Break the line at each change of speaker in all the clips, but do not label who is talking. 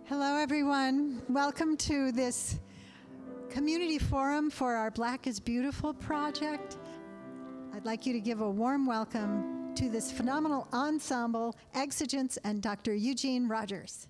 Hello, everyone. Welcome to this community forum for our Black is Beautiful project. I'd like you to give a warm welcome to this phenomenal ensemble, Exigence and Dr. Eugene Rogers.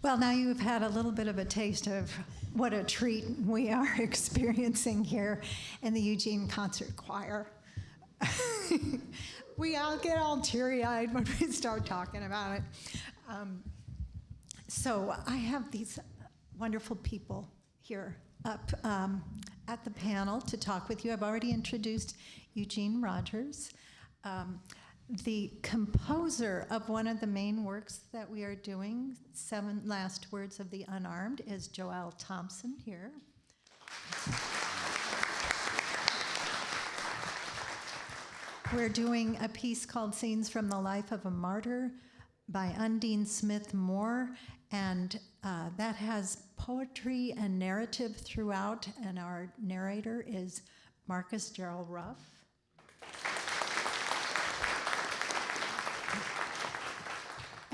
Well, now you've had a little bit of a taste of what a treat we are experiencing here in the Eugene Concert Choir. We all get all teary-eyed when we start talking about it. So I have these wonderful people here up at the panel to talk with you. I've already introduced Eugene Rogers. The composer of one of the main works that we are doing, Seven Last Words of the Unarmed, is Joel Thompson here. We're doing a piece called Scenes from the Life of a Martyr by Undine Smith Moore, and that has poetry and narrative throughout, and our narrator is Marcus Gerald Ruff.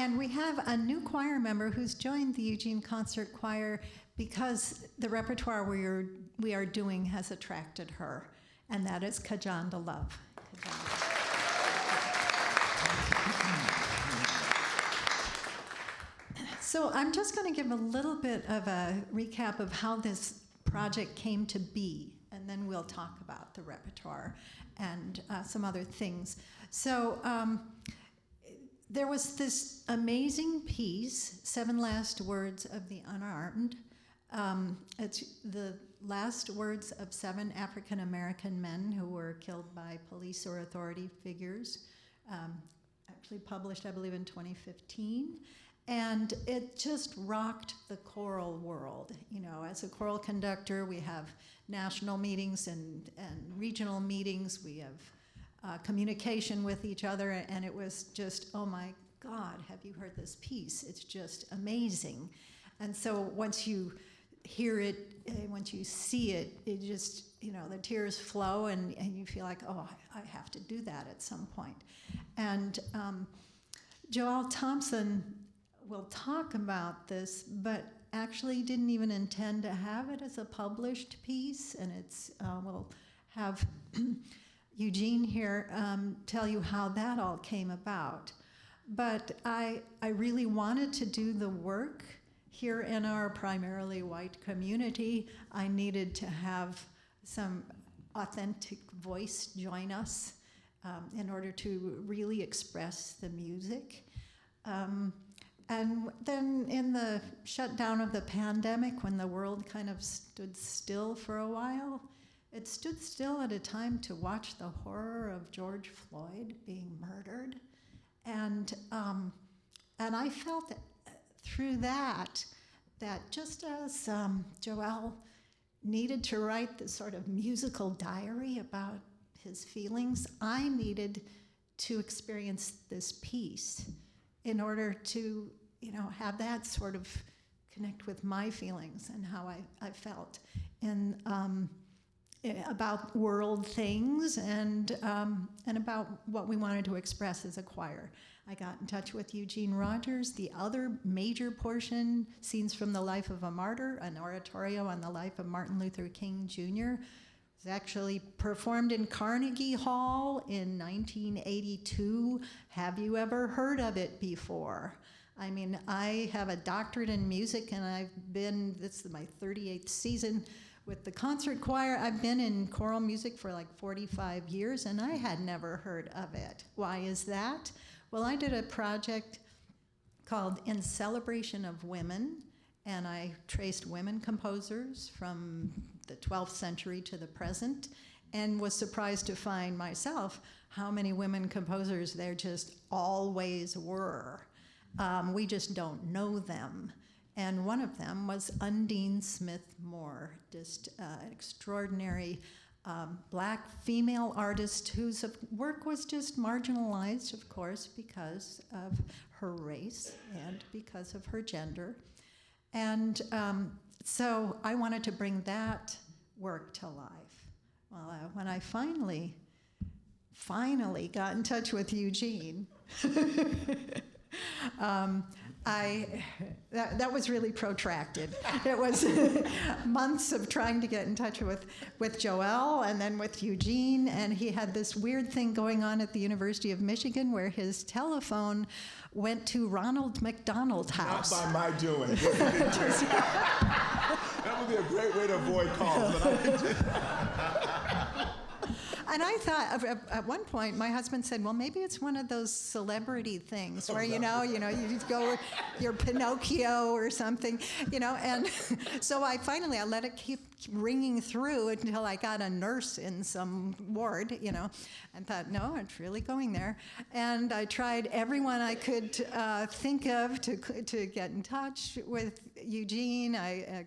And we have a new choir member who's joined the Eugene Concert Choir because the repertoire we are doing has attracted her, and that is Kajanda Love. So I'm just going to give a little bit of a recap of how this project came to be, and then we'll talk about the repertoire and some other things. So there was this amazing piece, Seven Last Words of the Unarmed. It's the last words of 7 African American men who were killed by police or authority figures, actually published, I believe, in 2015. And it just rocked the choral world. You know, as a choral conductor, we have national meetings and regional meetings. We have communication with each other, and it was just, oh my God, have you heard this piece? It's just amazing. And so once you hear it, once you see it, it just, you know, the tears flow, and you feel like, oh, I have to do that at some point. And Joel Thompson will talk about this, but actually didn't even intend to have it as a published piece, and it's, we'll have Eugene here tell you how that all came about. But I really wanted to do the work here in our primarily white community. I needed to have some authentic voice join us in order to really express the music. And then in the shutdown of the pandemic, when the world kind of stood still for a while, it stood still at a time to watch the horror of George Floyd being murdered. And I felt that through that just as Joel needed to write this sort of musical diary about his feelings, I needed to experience this piece in order to, have that sort of connect with my feelings and how I felt and about world things and about what we wanted to express as a choir. I got in touch with Eugene Rogers. The other major portion, Scenes from the Life of a Martyr, an oratorio on the life of Martin Luther King Jr., was actually performed in Carnegie Hall in 1982. Have you ever heard of it before? I mean, I have a doctorate in music, and this is my 38th season with the concert choir. I've been in choral music for like 45 years, and I had never heard of it. Why is that? Well, I did a project called In Celebration of Women, and I traced women composers from the 12th century to the present, and was surprised to find myself how many women composers there just always were. We just don't know them. And one of them was Undine Smith Moore, just an extraordinary black female artist whose work was just marginalized, of course, because of her race and because of her gender. And so I wanted to bring that work to life. Well, when I finally got in touch with Eugene, that was really protracted. It was months of trying to get in touch with Joel and then with Eugene, and he had this weird thing going on at the University of Michigan where his telephone went to Ronald McDonald's house.
Not by my doing. That would be a great way to avoid calls.
And I thought, at one point, my husband said, well, maybe it's one of those celebrity things where, you just go, you're Pinocchio or something, and so I let it keep ringing through until I got a nurse in some ward, and thought, no, it's really going there. And I tried everyone I could think of to get in touch with Eugene,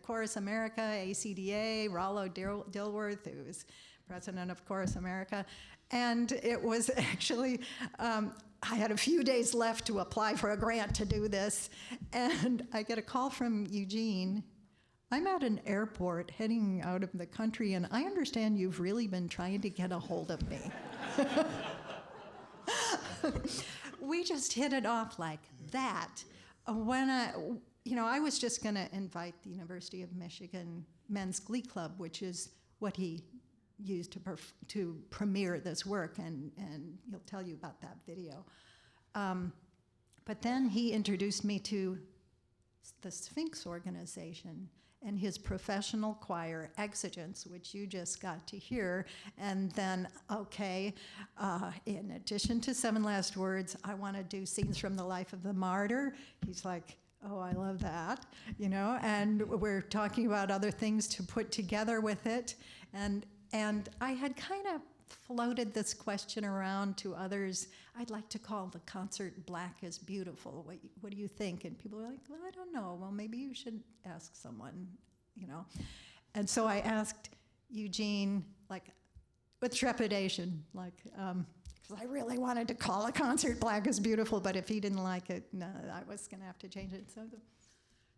Chorus America, ACDA, Rollo Dilworth, who was president of Chorus America, and it was actually, I had a few days left to apply for a grant to do this, and I get a call from Eugene. I'm at an airport heading out of the country, and I understand you've really been trying to get a hold of me. We just hit it off like that. When I was just going to invite the University of Michigan Men's Glee Club, which is what he used to premiere this work, and he'll tell you about that video. But then he introduced me to the Sphinx organization and his professional choir, Exigence, which you just got to hear. And then, in addition to Seven Last Words, I want to do Scenes from the Life of the Martyr. He's like, oh, I love that, and we're talking about other things to put together with it. And I had kind of floated this question around to others. I'd like to call the concert Black is Beautiful. What do you think? And people were like, well, I don't know. Well, maybe you should ask someone, And so I asked Eugene, with trepidation, because I really wanted to call a concert Black is Beautiful, but if he didn't like it, no, I was going to have to change it.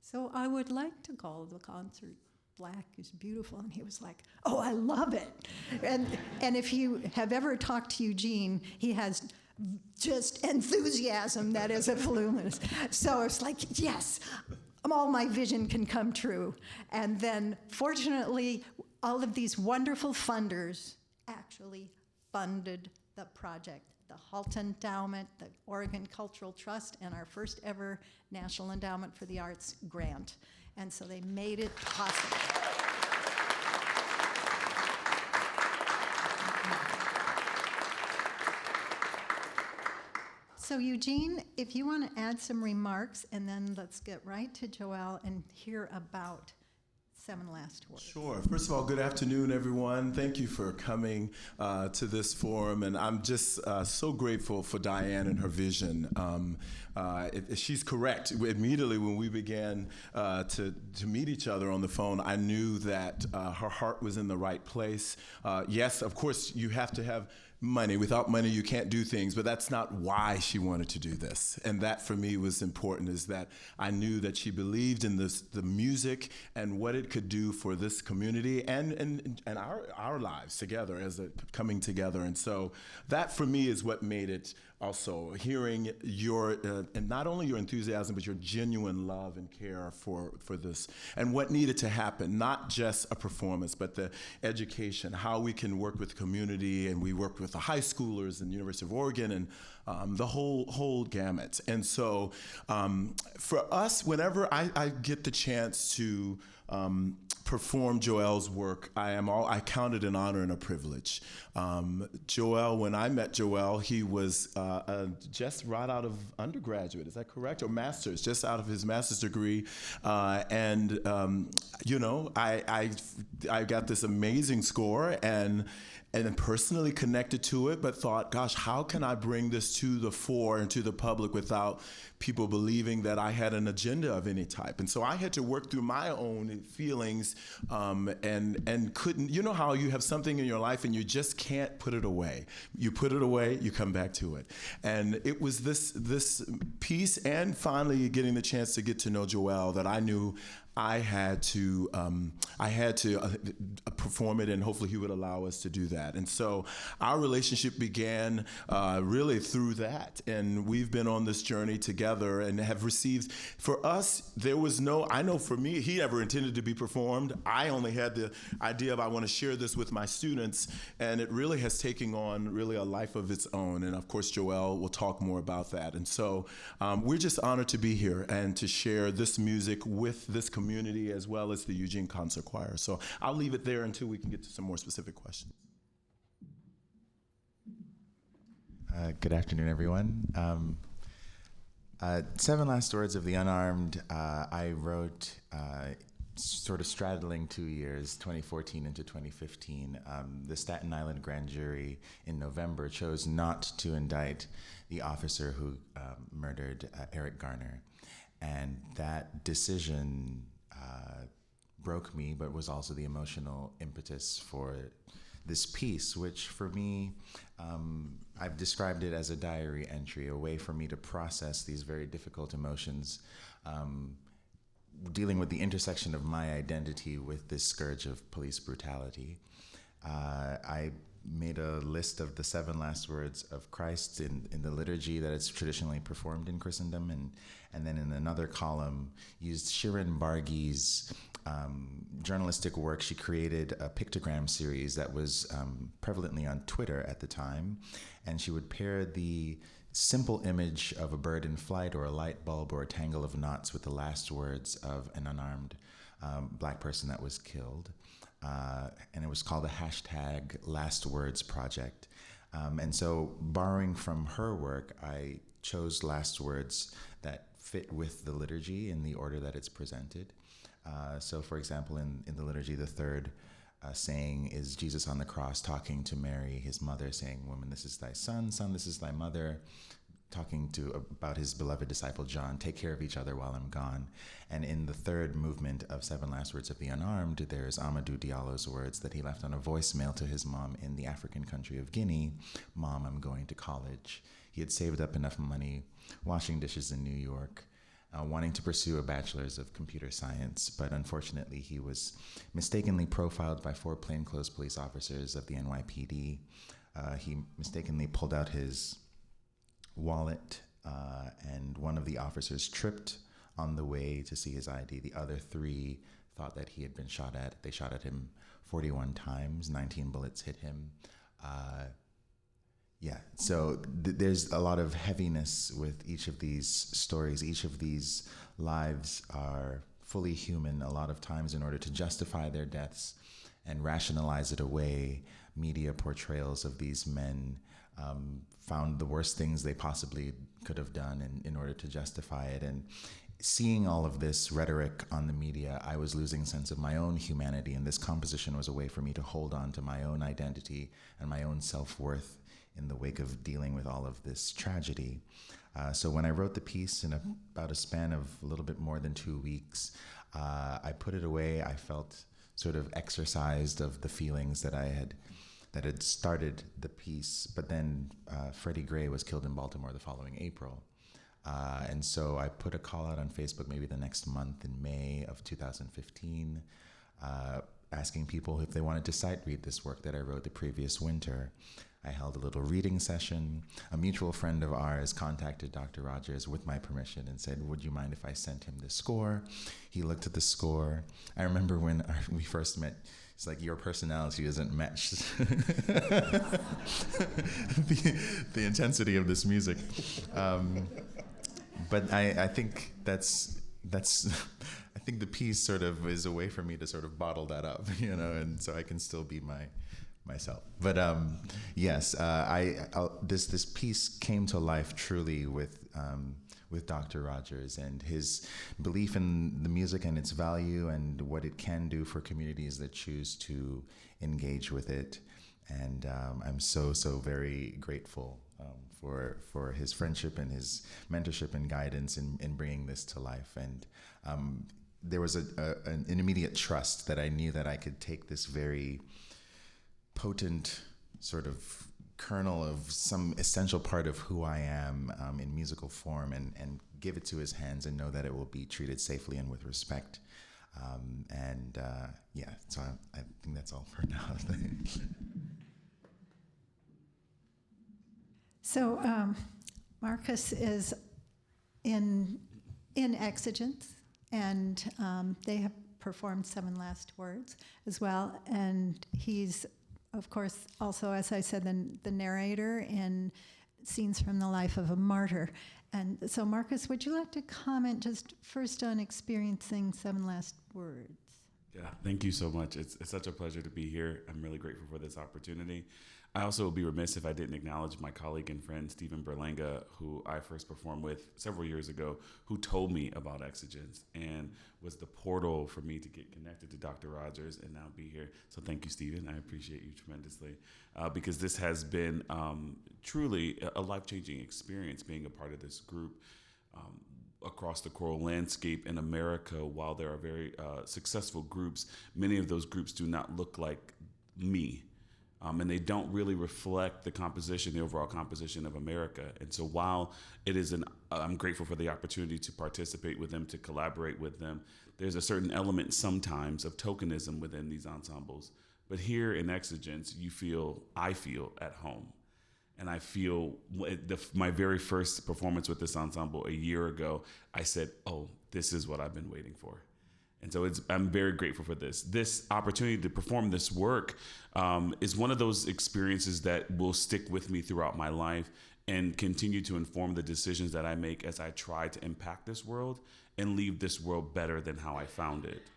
So I would like to call the concert Black is Beautiful. And he was like, oh, I love it. And if you have ever talked to Eugene, he has just enthusiasm that is voluminous. So it's like, yes, all my vision can come true. And then fortunately, all of these wonderful funders actually funded the project. The Halt Endowment, the Oregon Cultural Trust, and our first ever National Endowment for the Arts grant. And so they made it possible. So Eugene, if you want to add some remarks, and then let's get right to Joel and hear about Seven Last Words.
Sure. First of all, good afternoon, everyone. Thank you for coming to this forum, and I'm just so grateful for Diane and her vision. She's correct. Immediately when we began to meet each other on the phone, I knew that her heart was in the right place. Yes, of course, you have to have money. Without money, you can't do things, but that's not why she wanted to do this. And that for me was important, is that I knew that she believed in the music and what it could do for this community and our lives together as a coming together. And so that for me is what made it also hearing your, and not only your enthusiasm, but your genuine love and care for this and what needed to happen, not just a performance, but the education, how we can work with the community. And we worked with the high schoolers and University of Oregon and the whole gamut. And so for us, whenever I get the chance to perform Joel's work, I count it an honor and a privilege. Joel, when I met Joel, he was just right out of undergraduate, is that correct? Or master's, just out of his master's degree. You know, I got this amazing score and then personally connected to it, but thought, gosh, how can I bring this to the fore and to the public without people believing that I had an agenda of any type? And so I had to work through my own feelings and couldn't, you know how you have something in your life and you just can't put it away. You put it away, you come back to it. And it was this piece and finally getting the chance to get to know Joel that I knew I had to perform it, and hopefully he would allow us to do that. And so our relationship began really through that, and we've been on this journey together and have received. For us, there was no. I know for me, he never intended to be performed. I only had the idea of I want to share this with my students, and it really has taken on really a life of its own. And of course, Joel will talk more about that. And so we're just honored to be here and to share this music with this community as well as the Eugene Concert Choir. So I'll leave it there until we can get to some more specific questions.
Good afternoon, everyone. Seven Last Words of the Unarmed, I wrote sort of straddling 2 years, 2014 into 2015. The Staten Island grand jury in November chose not to indict the officer who murdered Eric Garner. And that decision broke me, but was also the emotional impetus for this piece, which for me, I've described it as a diary entry, a way for me to process these very difficult emotions, dealing with the intersection of my identity with this scourge of police brutality. I made a list of the 7 last words of Christ in the liturgy that is traditionally performed in Christendom, and then in another column used Shirin Barghi's journalistic work. She created a pictogram series that was prevalently on Twitter at the time, and she would pair the simple image of a bird in flight or a light bulb or a tangle of knots with the last words of an unarmed black person that was killed. And it was called the hashtag Last Words Project. And so borrowing from her work, I chose last words that fit with the liturgy in the order that it's presented. So for example, in the liturgy, the third saying is Jesus on the cross talking to Mary, his mother, saying, "Woman, this is thy son, son, this is thy mother," talking about his beloved disciple John, "Take care of each other while I'm gone." And in the third movement of 7 Last Words of the Unarmed, there's Amadou Diallo's words that he left on a voicemail to his mom in the African country of Guinea: "Mom, I'm going to college." He had saved up enough money, washing dishes in New York, wanting to pursue a bachelor's of computer science, but unfortunately he was mistakenly profiled by 4 plainclothes police officers of the NYPD. He mistakenly pulled out his wallet, and one of the officers tripped on the way to see his ID. The other 3 thought that he had been shot at. They shot at him 41 times, 19 bullets hit him. So there's a lot of heaviness with each of these stories. Each of these lives are fully human. A lot of times, in order to justify their deaths and rationalize it away, media portrayals of these men found the worst things they possibly could have done in order to justify it. And seeing all of this rhetoric on the media, I was losing sense of my own humanity, and this composition was a way for me to hold on to my own identity and my own self-worth in the wake of dealing with all of this tragedy. So when I wrote the piece in about a span of a little bit more than 2 weeks, I put it away. I felt sort of exorcised of the feelings that I had that had started the piece, but then Freddie Gray was killed in Baltimore the following April. And so I put a call out on Facebook maybe the next month in May of 2015, asking people if they wanted to sight read this work that I wrote the previous winter. I held a little reading session. A mutual friend of ours contacted Dr. Rogers with my permission and said, would you mind if I sent him the score? He looked at the score. I remember when we first met, it's like, your personality isn't matched. the intensity of this music. But I think that's I think the piece sort of is a way for me to sort of bottle that up, and so I can still be myself. But yes, this piece came to life truly with Dr. Rogers and his belief in the music and its value and what it can do for communities that choose to engage with it. And I'm so very grateful for his friendship and his mentorship and guidance in bringing this to life. And there was an immediate trust that I knew that I could take this very potent sort of kernel of some essential part of who I am in musical form and give it to his hands and know that it will be treated safely and with respect. So I think that's all for now.
So Marcus is in Exigence, and they have performed Seven Last Words as well, and he's, of course, also, as I said, the narrator in Scenes from the Life of a Martyr. And so, Marcus, would you like to comment just first on experiencing Seven Last Words?
Yeah, thank you so much. It's such a pleasure to be here. I'm really grateful for this opportunity. I also would be remiss if I didn't acknowledge my colleague and friend, Stephen Berlanga, who I first performed with several years ago, who told me about Exigence and was the portal for me to get connected to Dr. Rogers and now be here. So thank you, Stephen. I appreciate you tremendously because this has been truly a life-changing experience being a part of this group. Across the choral landscape in America, while there are very successful groups, many of those groups do not look like me. And they don't really reflect the overall composition of America. And so while it is I'm grateful for the opportunity to participate with them, to collaborate with them, there's a certain element sometimes of tokenism within these ensembles. But here in Exigence, I feel at home. And I feel my very first performance with this ensemble a year ago, I said, oh, this is what I've been waiting for. And so I'm very grateful for this. This opportunity to perform this work is one of those experiences that will stick with me throughout my life and continue to inform the decisions that I make as I try to impact this world and leave this world better than how I found it.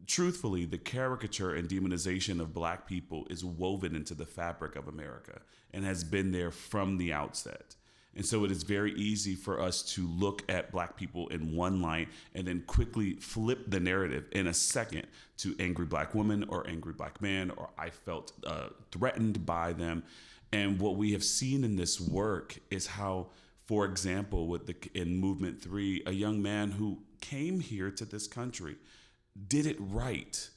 Truthfully, the caricature and demonization of Black people is woven into the fabric of America and has been there from the outset. And so it is very easy for us to look at Black people in one light and then quickly flip the narrative in a second to angry Black woman or angry Black man, or I felt threatened by them. And what we have seen in this work is how, for example, in Movement 3, a young man who came here to this country, did it right,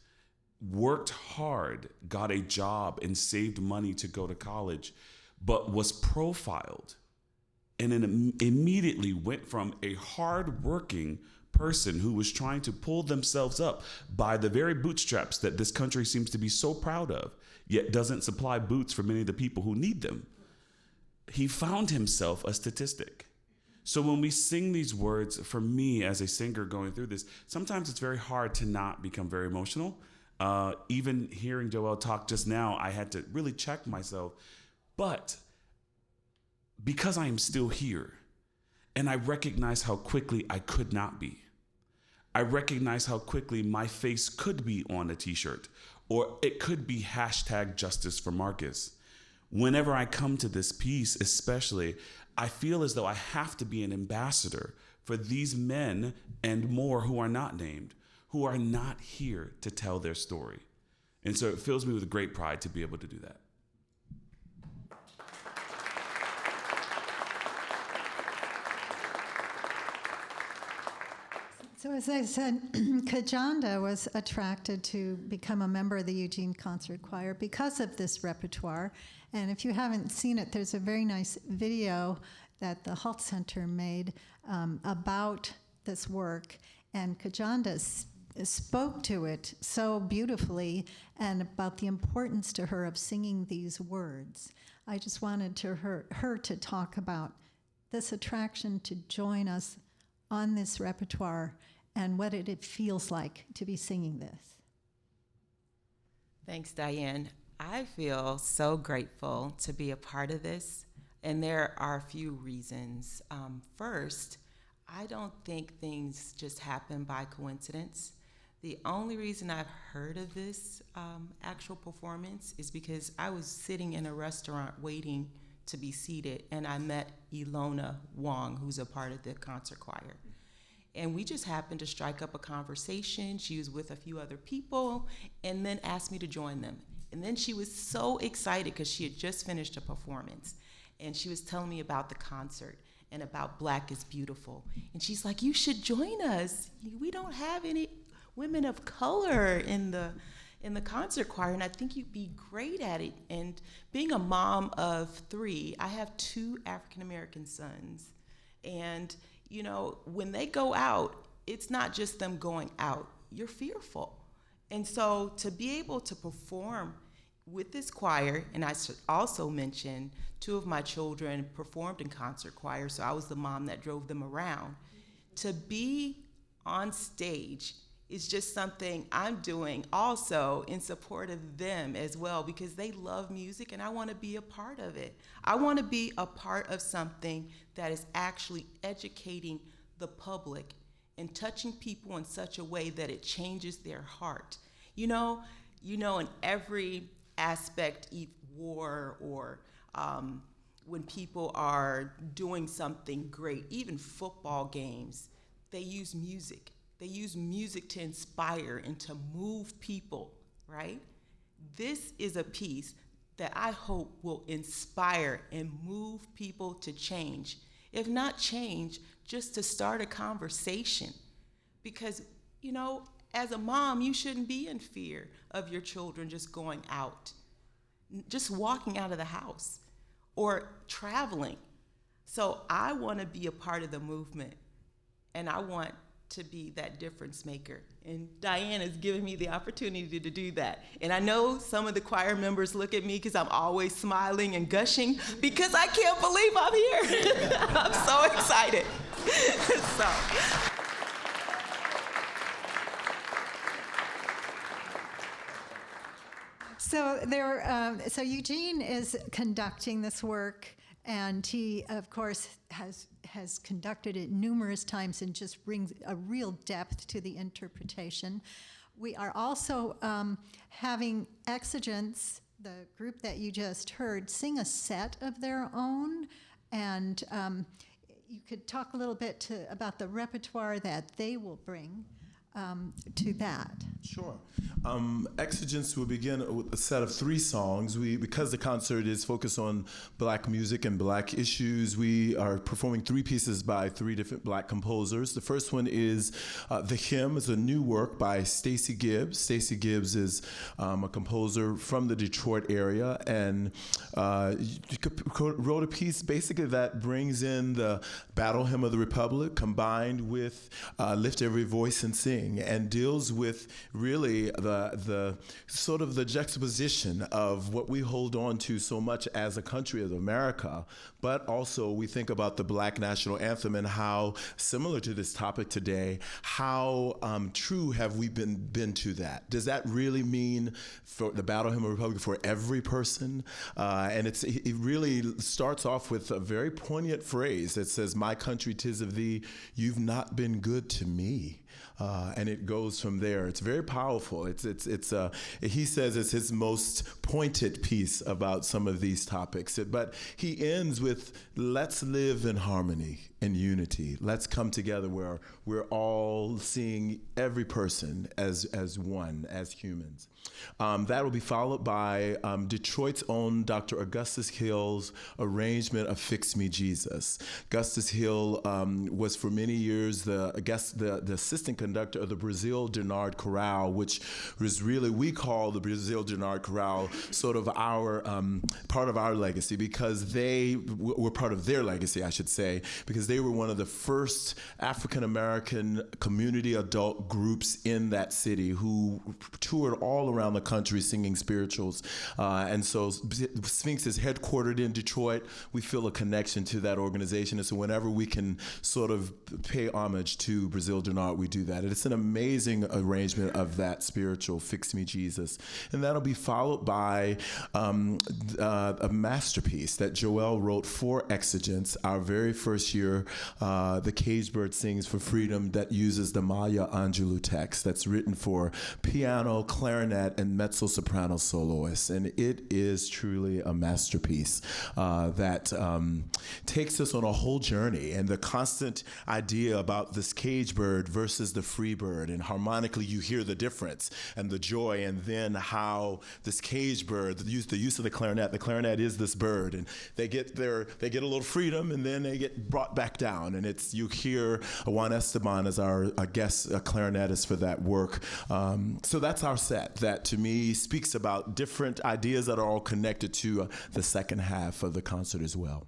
worked hard, got a job, and saved money to go to college, but was profiled and then immediately went from a hardworking person who was trying to pull themselves up by the very bootstraps that this country seems to be so proud of, yet doesn't supply boots for many of the people who need them. He found himself a statistic. So when we sing these words, for me as a singer going through this, sometimes it's very hard to not become very emotional. Even hearing Joelle talk just now, I had to really check myself. But because I am still here, and I recognize how quickly I could not be, I recognize how quickly my face could be on a t-shirt, or it could be #Justice for Marcus. Whenever I come to this piece, especially, I feel as though I have to be an ambassador for these men and more who are not named, who are not here to tell their story. And so it fills me with great pride to be able to do that.
So as I said, Kajanda was attracted to become a member of the Eugene Concert Choir because of this repertoire. And if you haven't seen it, there's a very nice video that the Halt Center made about this work. And Kajanda spoke to it so beautifully and about the importance to her of singing these words. I just wanted her to talk about this attraction to join us on this repertoire and what it feels like to be singing this.
Thanks, Diane. I feel so grateful to be a part of this, and there are a few reasons. First, I don't think things just happen by coincidence. The only reason I've heard of this actual performance is because I was sitting in a restaurant waiting to be seated, and I met Ilona Wong, who's a part of the concert choir. And we just happened to strike up a conversation. She was with a few other people and then asked me to join them. And then she was so excited because she had just finished a performance. And she was telling me about the concert and about Black is Beautiful. And she's like, you should join us. We don't have any women of color in the concert choir, and I think you'd be great at it. And being a mom of 3, I have 2 African-American sons. And you know, when they go out, it's not just them going out. You're fearful. And so to be able to perform with this choir, and I should also mention 2 of my children performed in concert choir, so I was the mom that drove them around. To be on stage is just something I'm doing also in support of them as well, because they love music and I want to be a part of it. I want to be a part of something that is actually educating the public and touching people in such a way that it changes their heart. You know, in every aspect, war or when people are doing something great, even football games, they use music. They use music to inspire and to move people, right? This is a piece that I hope will inspire and move people to change. If not change, just to start a conversation. Because, you know, as a mom, you shouldn't be in fear of your children just going out, just walking out of the house or traveling. So I want to be a part of the movement, and I want to be that difference maker. And Diane has given me the opportunity to do that. And I know some of the choir members look at me because I'm always smiling and gushing because I can't believe I'm here. I'm so excited.
So Eugene is conducting this work, and he, of course, has conducted it numerous times and just brings a real depth to the interpretation. We are also having Exigence, the group that you just heard, sing a set of their own, and you could talk a little bit about the repertoire that they will bring to that.
Sure. Exigence will begin with a set of 3 songs. Because the concert is focused on Black music and Black issues, we are performing 3 pieces by 3 different Black composers. The first one is The Hymn. It's a new work by Stacey Gibbs. Stacey Gibbs is a composer from the Detroit area, and wrote a piece basically that brings in the Battle Hymn of the Republic combined with Lift Every Voice and Sing, and deals with really the sort of the juxtaposition of what we hold on to so much as a country of America, but also we think about the Black national anthem and how, similar to this topic today, how true have we been to that? Does that really mean for the Battle Hymn of the Republic for every person? And it really starts off with a very poignant phrase that says, "My country, 'tis of thee, you've not been good to me." And it goes from there. It's very powerful. He says it's his most pointed piece about some of these topics. But he ends with, "Let's live in harmony and unity. Let's come together where we're all seeing every person as one, as humans. That will be followed by Detroit's own Dr. Augustus Hill's arrangement of Fix Me Jesus. Augustus Hill was for many years the assistant conductor of the Brazil Denard Chorale, which was really, we call the Brazil Denard Chorale sort of our part of our legacy, because they were part of their legacy, I should say, because they were one of the first African American community adult groups in that city who toured all around the country singing spirituals. And so Sphinx is headquartered in Detroit. We feel a connection to that organization. And so whenever we can sort of pay homage to Brazil Denard, we do that. And it's an amazing arrangement of that spiritual Fix Me Jesus. And that'll be followed by a masterpiece that Joel wrote for Exigence, our very first year, The Cage Bird Sings for Freedom, that uses the Maya Angelou text that's written for piano, clarinet, and mezzo-soprano soloists. And it is truly a masterpiece that takes us on a whole journey, and the constant idea about this cage bird versus the free bird, and harmonically you hear the difference and the joy, and then how this cage bird, the use of the clarinet is this bird, and they get a little freedom, and then they get brought back down, and you hear Juan Esteban as our guest clarinetist for that work. So that's our set that to me speaks about different ideas that are all connected to the second half of the concert as well.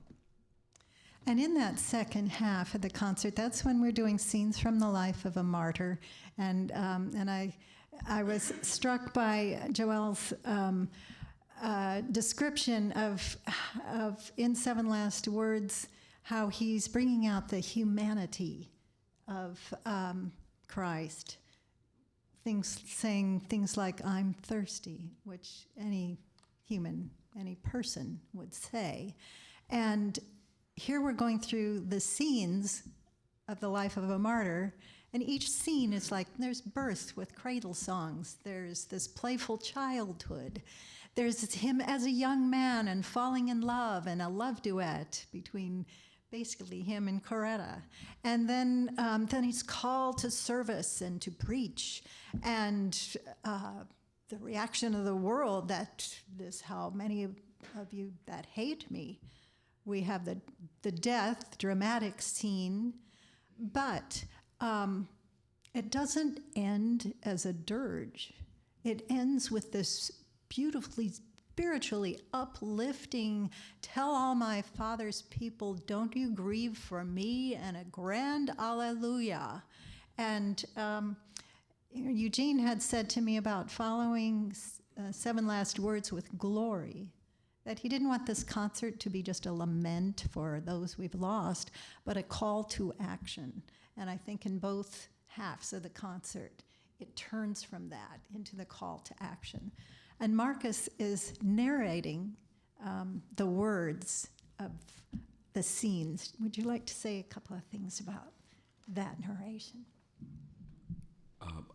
And in that second half of the concert, that's when we're doing scenes from the life of a martyr. And I was struck by Joel's description of in Seven Last Words, how he's bringing out the humanity of Christ. Saying things like, I'm thirsty, which any human, any person would say. And here we're going through the scenes of the life of a martyr, and each scene is like, there's birth with cradle songs, there's this playful childhood, there's him as a young man and falling in love, and a love duet between basically him and Coretta. And then he's called to service and to preach, and the reaction of the world, that is how many of you that hate me. We have the death, dramatic scene, but it doesn't end as a dirge. It ends with this beautifully spiritually uplifting, tell all my Father's people, don't you grieve for me, and a grand alleluia. And Eugene had said to me about following Seven Last Words with glory, that he didn't want this concert to be just a lament for those we've lost, but a call to action. And I think in both halves of the concert, it turns from that into the call to action. And Marcus is narrating the words of the scenes. Would you like to say a couple of things about that narration?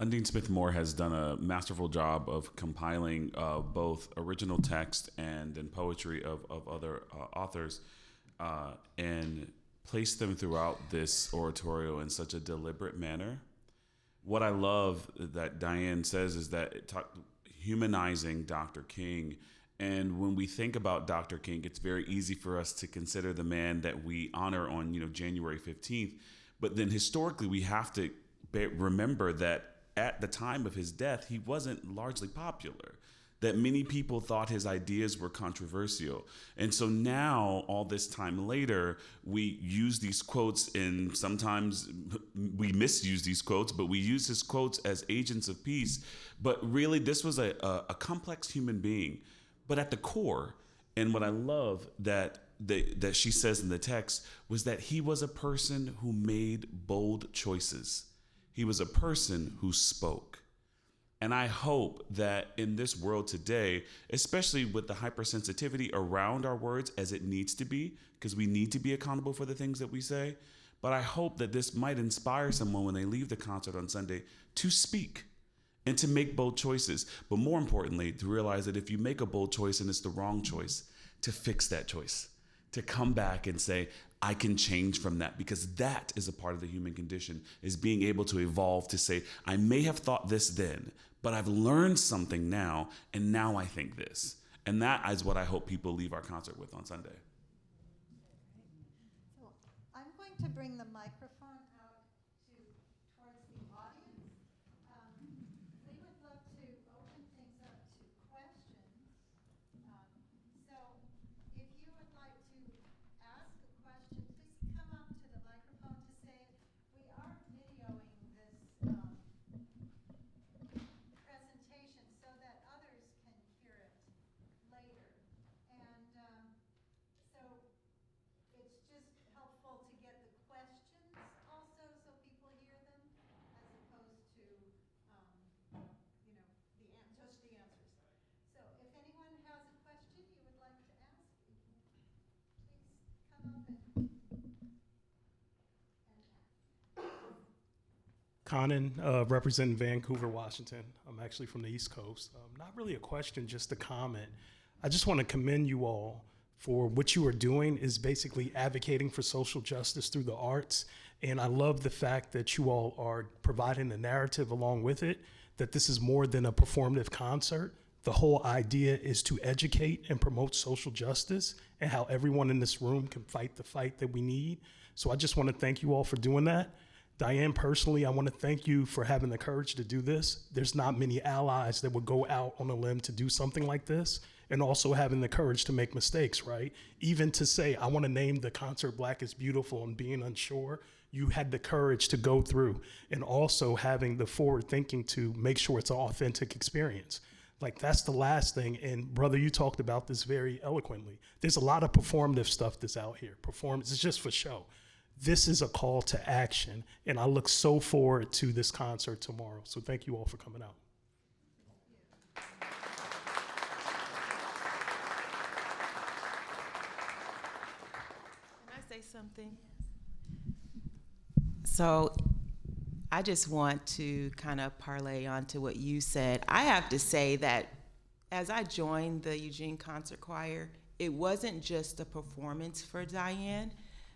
Undine Smith-Moore has done a masterful job of compiling both original text and then poetry of other authors and placed them throughout this oratorio in such a deliberate manner. What I love that Diane says is that humanizing Dr. King. And when we think about Dr. King, it's very easy for us to consider the man that we honor on, January 15th. But then historically, we have to remember that at the time of his death, he wasn't largely popular, that many people thought his ideas were controversial. And so now, all this time later, we use these quotes, and sometimes we misuse these quotes, but we use his quotes as agents of peace. But really, this was a complex human being. But at the core, and what I love that she says in the text, was that he was a person who made bold choices. He was a person who spoke. And I hope that in this world today, especially with the hypersensitivity around our words as it needs to be, because we need to be accountable for the things that we say, but I hope that this might inspire someone when they leave the concert on Sunday to speak and to make bold choices. But more importantly, to realize that if you make a bold choice and it's the wrong choice, to fix that choice, to come back and say, I can change from that, because that is a part of the human condition, is being able to evolve to say, I may have thought this then, but I've learned something now, and now I think this. And that is what I hope people leave our concert with on Sunday.
So I'm going to bring the microphone out towards the audience. We would love to open things up to questions. So if you would like to ask a question, please come up to the microphone to say, we are videoing this presentation so that others can hear it later. And so it's just helpful to get the questions also so people hear them, as opposed to, just the answers. So if anyone has a question you would like to ask, please come up and ask.
Conan, representing Vancouver, Washington. I'm actually from the East Coast. Not really a question, just a comment. I just want to commend you all for what you are doing, is basically advocating for social justice through the arts. And I love the fact that you all are providing the narrative along with it, that this is more than a performative concert. The whole idea is to educate and promote social justice and how everyone in this room can fight the fight that we need. So I just want to thank you all for doing that. Diane, personally, I want to thank you for having the courage to do this. There's not many allies that would go out on a limb to do something like this, and also having the courage to make mistakes, right? Even to say, I want to name the concert Black is Beautiful, and being unsure, you had the courage to go through, and also having the forward thinking to make sure it's an authentic experience. Like, that's the last thing. And brother, you talked about this very eloquently. There's a lot of performative stuff that's out here. Performance is just for show. This is a call to action, and I look so forward to this concert tomorrow. So thank you all for coming out.
Can I say something? So I just want to kind of parlay onto what you said. I have to say that as I joined the Eugene Concert Choir, it wasn't just a performance for Diane.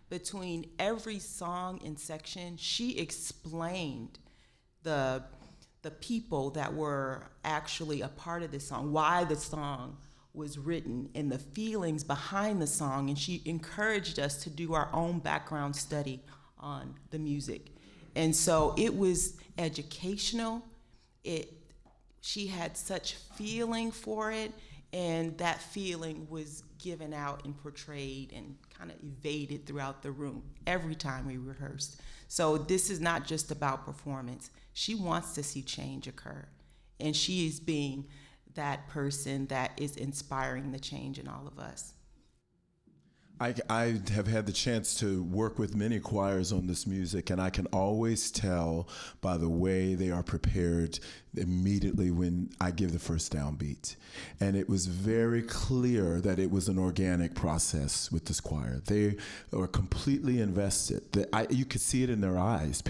Between every song and section, she explained the people that were actually a part of this song, why the song was written, and the feelings behind the song. And she encouraged us to do our own background study on the music. And so it was educational. She had such feeling for it, and that feeling was given out and portrayed and kind of evaded throughout the room every time we rehearsed. So this is not just about performance. She wants to see change occur, and she is being that person that is inspiring the change in all of us.
I have had the chance to work with many choirs on this music, and I can always tell by the way they are prepared immediately when I give the first downbeat. And it was very clear that it was an organic process with this choir. They were completely invested. You could see it in their eyes.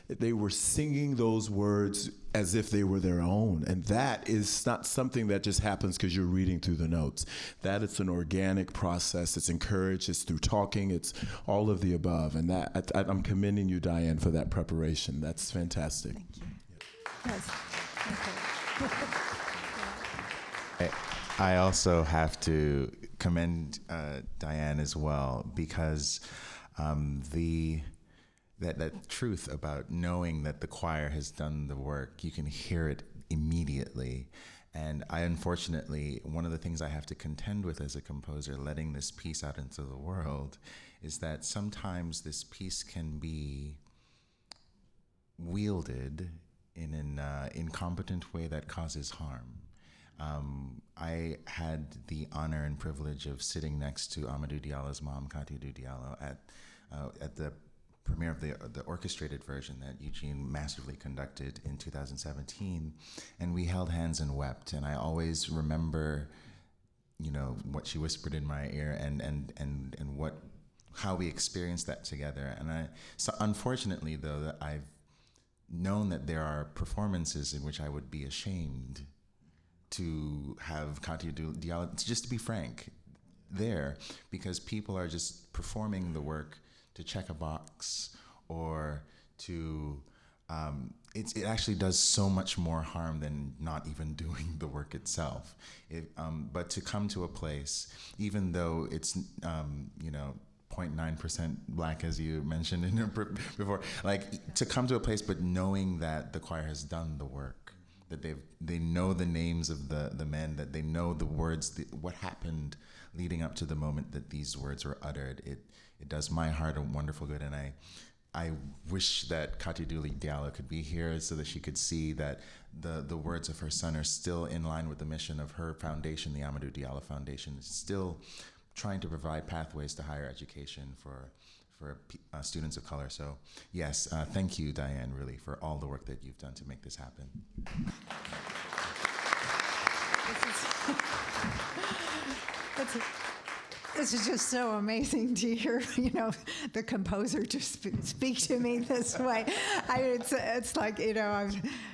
They were singing those words as if they were their own. And that is not something that just happens because you're reading through the notes. That is an organic process. It's encouraged, it's through talking, it's all of the above. And that I'm commending you, Diane, for that preparation. That's fantastic.
Thank you. Yes. Okay.
I also have to commend Diane as well, because that truth about knowing that the choir has done the work, you can hear it immediately. And unfortunately, one of the things I have to contend with as a composer, letting this piece out into the world, is that sometimes this piece can be wielded in an incompetent way that causes harm. I had the honor and privilege of sitting next to Amadou Diallo's mom, Katidu Diallo, at the premiere of the orchestrated version that Eugene masterfully conducted in 2017, and we held hands and wept. And I always remember, what she whispered in my ear, and how we experienced that together. And so unfortunately, though, that I've known that there are performances in which I would be ashamed to have Katidu Diallo. Just to be frank, there because people are just performing the work to check a box or to it actually does so much more harm than not even doing the work itself. But to come to a place, even though it's 0.9% black, as you mentioned in your before, like to come to a place, but knowing that the choir has done the work, that they know the names of the men, that they know the words, what happened leading up to the moment that these words were uttered. It does my heart a wonderful good, and I wish that Kati Dooley Diallo could be here so that she could see that the words of her son are still in line with the mission of her foundation, the Amadou Diallo Foundation, is still trying to provide pathways to higher education for students of color. So yes, thank you, Diane, really, for all the work that you've done to make this happen.
This is just so amazing to hear, the composer just speak to me this way. It's like, I'm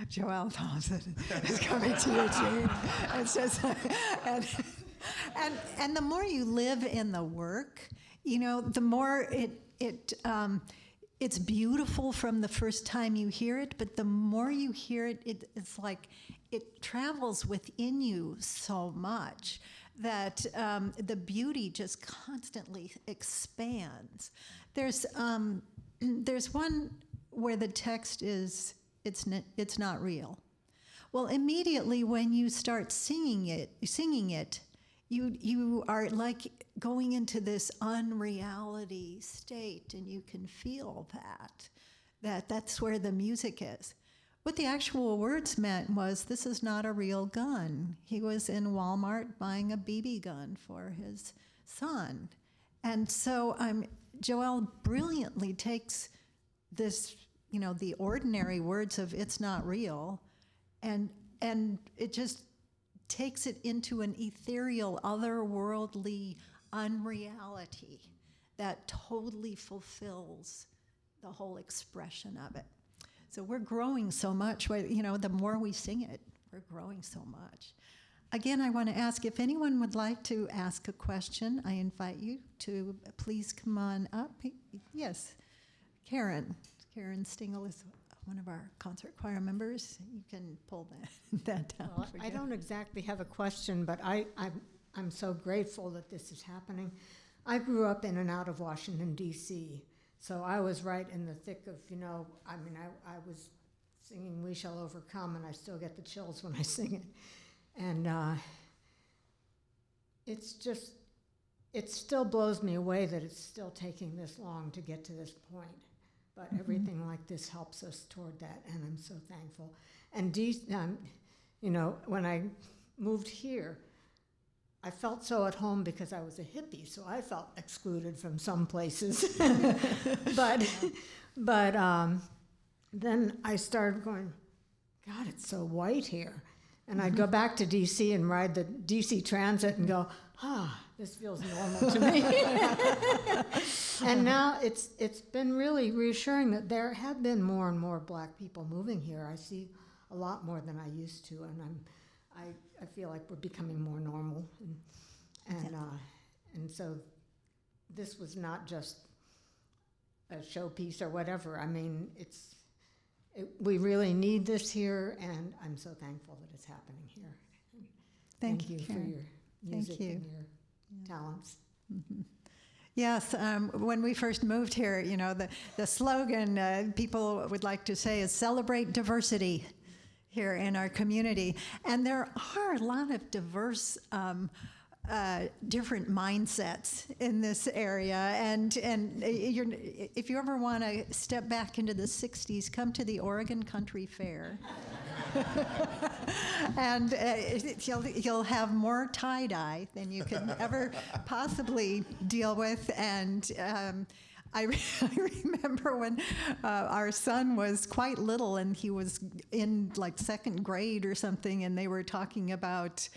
Joelle Thompson is coming to you, Gene. It's just, and the more you live in the work, the more it's beautiful from the first time you hear it, but the more you hear it, it's like it travels within you so much that the beauty just constantly expands. There's one where the text is, it's not real. Well, immediately when you start singing it, you are like going into this unreality state, and you can feel that's where the music is. What the actual words meant was, this is not a real gun. He was in Walmart buying a BB gun for his son. And so Joelle brilliantly takes this, the ordinary words of it's not real, and it just takes it into an ethereal, otherworldly unreality that totally fulfills the whole expression of it. So we're growing so much, the more we sing it, we're growing so much. Again, I want to ask if anyone would like to ask a question. I invite you to please come on up. Yes, Karen. Karen Stingel is one of our concert choir members. You can pull that down.
Well, I don't exactly have a question, but I'm so grateful that this is happening. I grew up in and out of Washington, D.C., so I was right in the thick of, I was singing We Shall Overcome, and I still get the chills when I sing it. And it still blows me away that it's still taking this long to get to this point. But everything like this helps us toward that, and I'm so thankful. And when I moved here, I felt so at home because I was a hippie, so I felt excluded from some places. but then I started going, God, it's so white here. And I'd go back to D.C. and ride the D.C. Transit and go, this feels normal to me. And now it's been really reassuring that there have been more and more black people moving here. I see a lot more than I used to, and I feel like we're becoming more normal. And so this was not just a showpiece or whatever. I mean, we really need this here, and I'm so thankful that it's happening here. Thank you
Karen.
for your music and your talents.
Mm-hmm. Yes, when we first moved here, the slogan people would like to say is celebrate diversity here in our community. And there are a lot of diverse different mindsets in this area, and if you ever want to step back into the 60s, come to the Oregon Country Fair. And you'll have more tie-dye than you can ever possibly deal with. And I remember when our son was quite little, and he was in like second grade or something, and they were talking about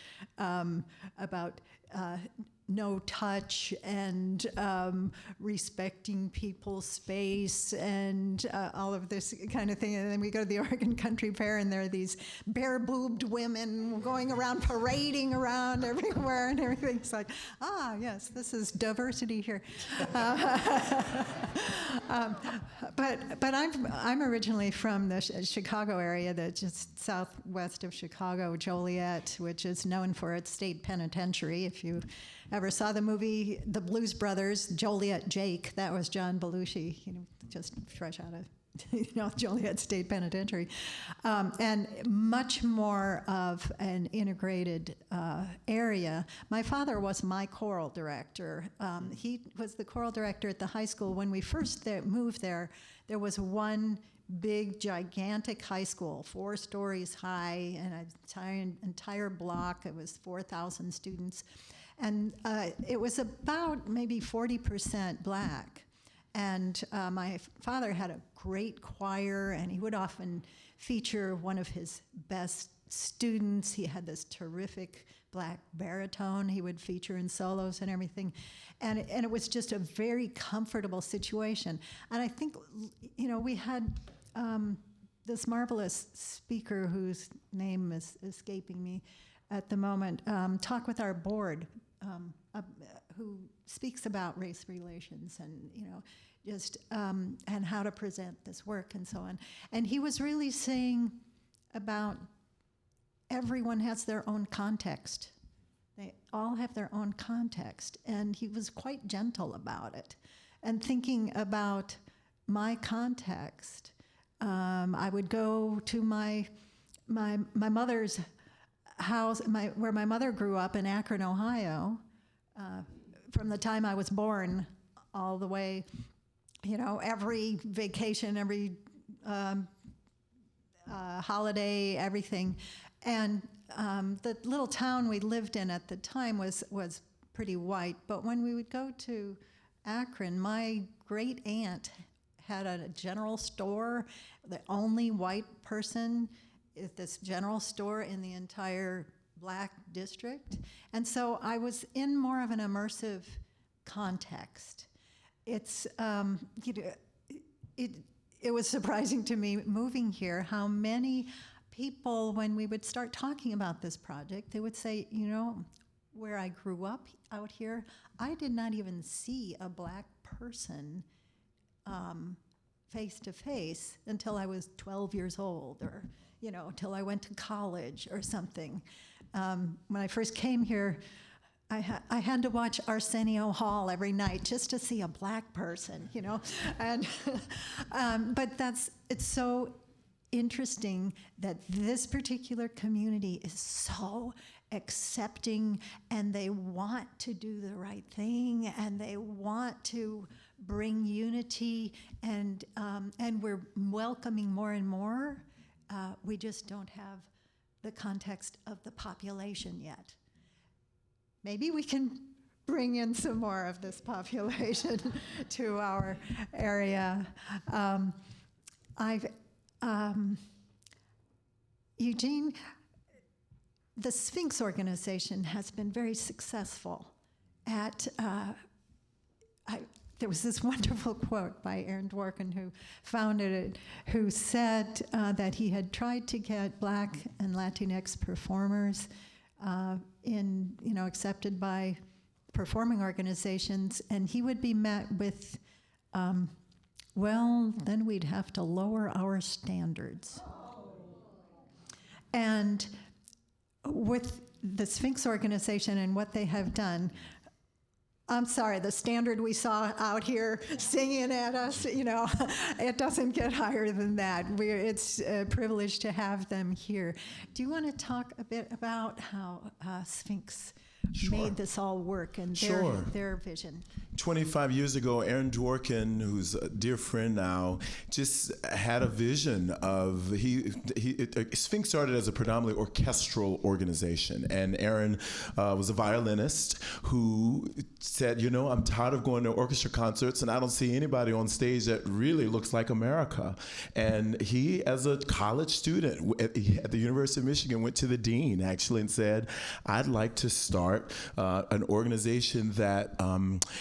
no touch and respecting people's space and all of this kind of thing. And then we go to the Oregon Country Fair, and there are these bare-boobed women going around, parading around everywhere and everything. It's like, yes, this is diversity here. But I'm originally from the Chicago area, that's just southwest of Chicago, Joliet, which is known for its state penitentiary. If you ever saw the movie The Blues Brothers, Joliet Jake, that was John Belushi, just fresh out of Joliet State Penitentiary, and much more of an integrated area. My father was my choral director. He was the choral director at the high school. When we first moved there, there was one big, gigantic high school, 4 stories high, and an entire block. It was 4,000 students. And it was about maybe 40% black. And my father had a great choir, and he would often feature one of his best students. He had this terrific black baritone he would feature in solos and everything. And it was just a very comfortable situation. And I think, we had this marvelous speaker whose name is escaping me at the moment, talk with our board, who speaks about race relations and, and how to present this work and so on. And he was really saying about everyone has their own context. They all have their own context. And he was quite gentle about it. And thinking about my context, I would go to my mother's house, where my mother grew up in Akron, Ohio, from the time I was born all the way, every vacation, every holiday, everything. And the little town we lived in at the time was pretty white. But when we would go to Akron, my great aunt had a general store, the only white person at this general store in the entire black district. And so I was in more of an immersive context. It's, it was surprising to me moving here how many people, when we would start talking about this project, they would say, where I grew up out here, I did not even see a black person face to face until I was 12 years old, or till I went to college or something. When I first came here, I had to watch Arsenio Hall every night just to see a black person, and but it's so interesting that this particular community is so accepting, and they want to do the right thing, and they want to bring unity, and we're welcoming more and more. We just don't have the context of the population yet. Maybe we can bring in some more of this population to our area. Eugene, the Sphinx organization has been very successful at, there was this wonderful quote by Aaron Dworkin, who founded it, who said that he had tried to get Black and Latinx performers accepted by performing organizations, and he would be met with, well, then we'd have to lower our standards. And with the Sphinx organization and what they have done, I'm sorry, the standard we saw out here singing at us, it doesn't get higher than that. It's a privilege to have them here. Do you want to talk a bit about how Sphinx
Sure.
made this all work and
Sure.
their vision?
25 years ago, Aaron Dworkin, who's a dear friend now, just had a vision of Sphinx started as a predominantly orchestral organization, and Aaron was a violinist who said, you know, I'm tired of going to orchestra concerts and I don't see anybody on stage that really looks like America. And he, as a college student at the University of Michigan, went to the dean actually and said, I'd like to start an organization that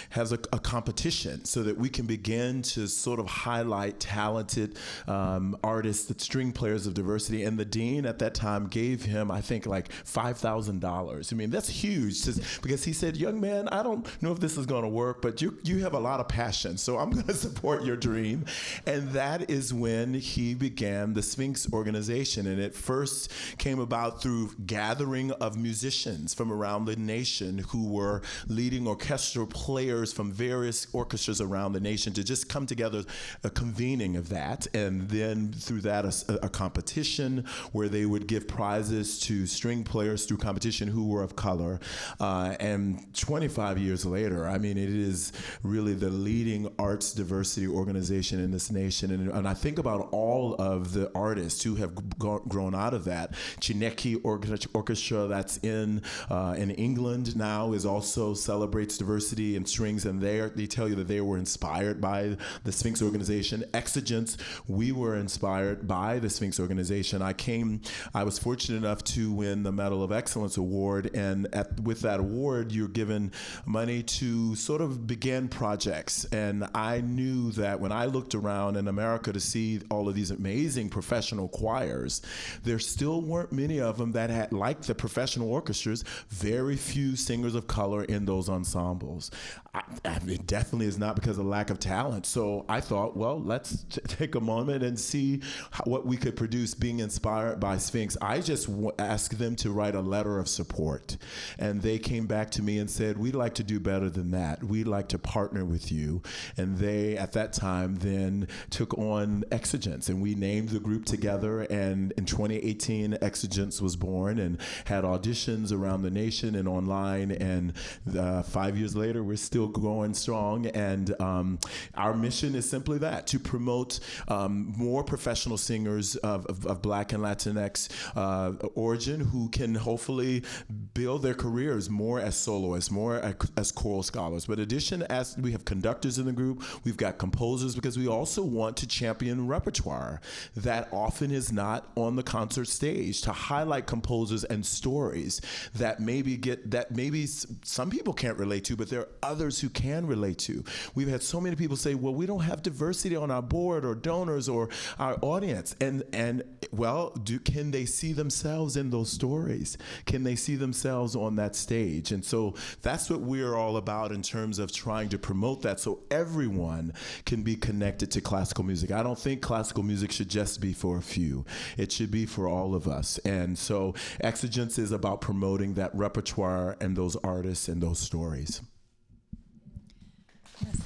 has a competition so that we can begin to sort of highlight talented artists, the string players of diversity. And the dean at that time gave him, I think, like $5,000. I mean, that's huge, because he said, young man, I don't know if this is going to work, but you have a lot of passion, so I'm going to support your dream. And that is when he began the Sphinx organization. And it first came about through gathering of musicians from around the nation who were leading orchestral players from various orchestras around the nation to just come together, a convening of that. And then through that, a competition where they would give prizes to string players through competition who were of color. And 25 years later, I mean, it is really the leading arts diversity organization in this nation. And I think about all of the artists who have grown out of that. Chineke Orchestra, that's in England now, is also celebrates diversity in strings, and they tell you that they were inspired by the Sphinx organization. Exigence, we were inspired by the Sphinx organization. I was fortunate enough to win the Medal of Excellence Award, and with that award, you're given money to sort of begin projects. And I knew that when I looked around in America to see all of these amazing professional choirs, there still weren't many of them that had, like the professional orchestras, very few singers of color in those ensembles. It definitely is not because of lack of talent. So I thought, well, let's take a moment and see what we could produce being inspired by Sphinx. I just asked them to write a letter of support. And they came back to me and said, we'd like to do better than that. We'd like to partner with you. And they, at that time, then took on Exigence. And we named the group together. And in 2018, Exigence was born and had auditions around the nation and online. And 5 years later, we're still going strong. And our mission is simply that, to promote more professional singers of Black and Latinx origin who can hopefully build their careers more as soloists, more as choral scholars. But in addition, as we have conductors in the group, we've got composers, because we also want to champion repertoire that often is not on the concert stage, to highlight composers and stories that maybe some people can't relate to, but there are others who can relate to. We've had so many people say, well, we don't have diversity on our board or donors or our audience. And well, can they see themselves in those stories? Can they see themselves on that stage? And so that's what we're all about in terms of trying to promote that, so everyone can be connected to classical music. I don't think classical music should just be for a few. It should be for all of us. And so Exigence is about promoting that repertoire and those artists and those stories.
Yes.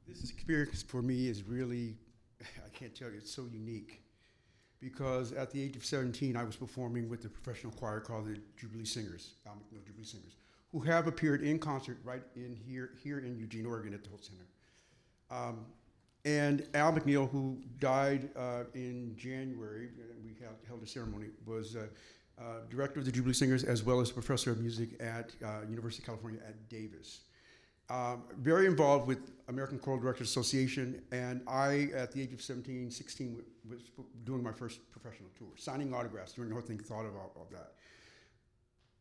This experience for me is really, I can't tell you, it's so unique. Because at the age of 17, I was performing with the professional choir called the Jubilee Singers, Jubilee Singers, who have appeared in concert right in here in Eugene, Oregon at the Holt Center. And Al McNeil, who died in January, we held a ceremony, was director of the Jubilee Singers as well as professor of music at University of California at Davis. Very involved with American Choral Directors Association, and I, at the age of 17, 16, was doing my first professional tour, signing autographs, doing the whole thing, thought about all that.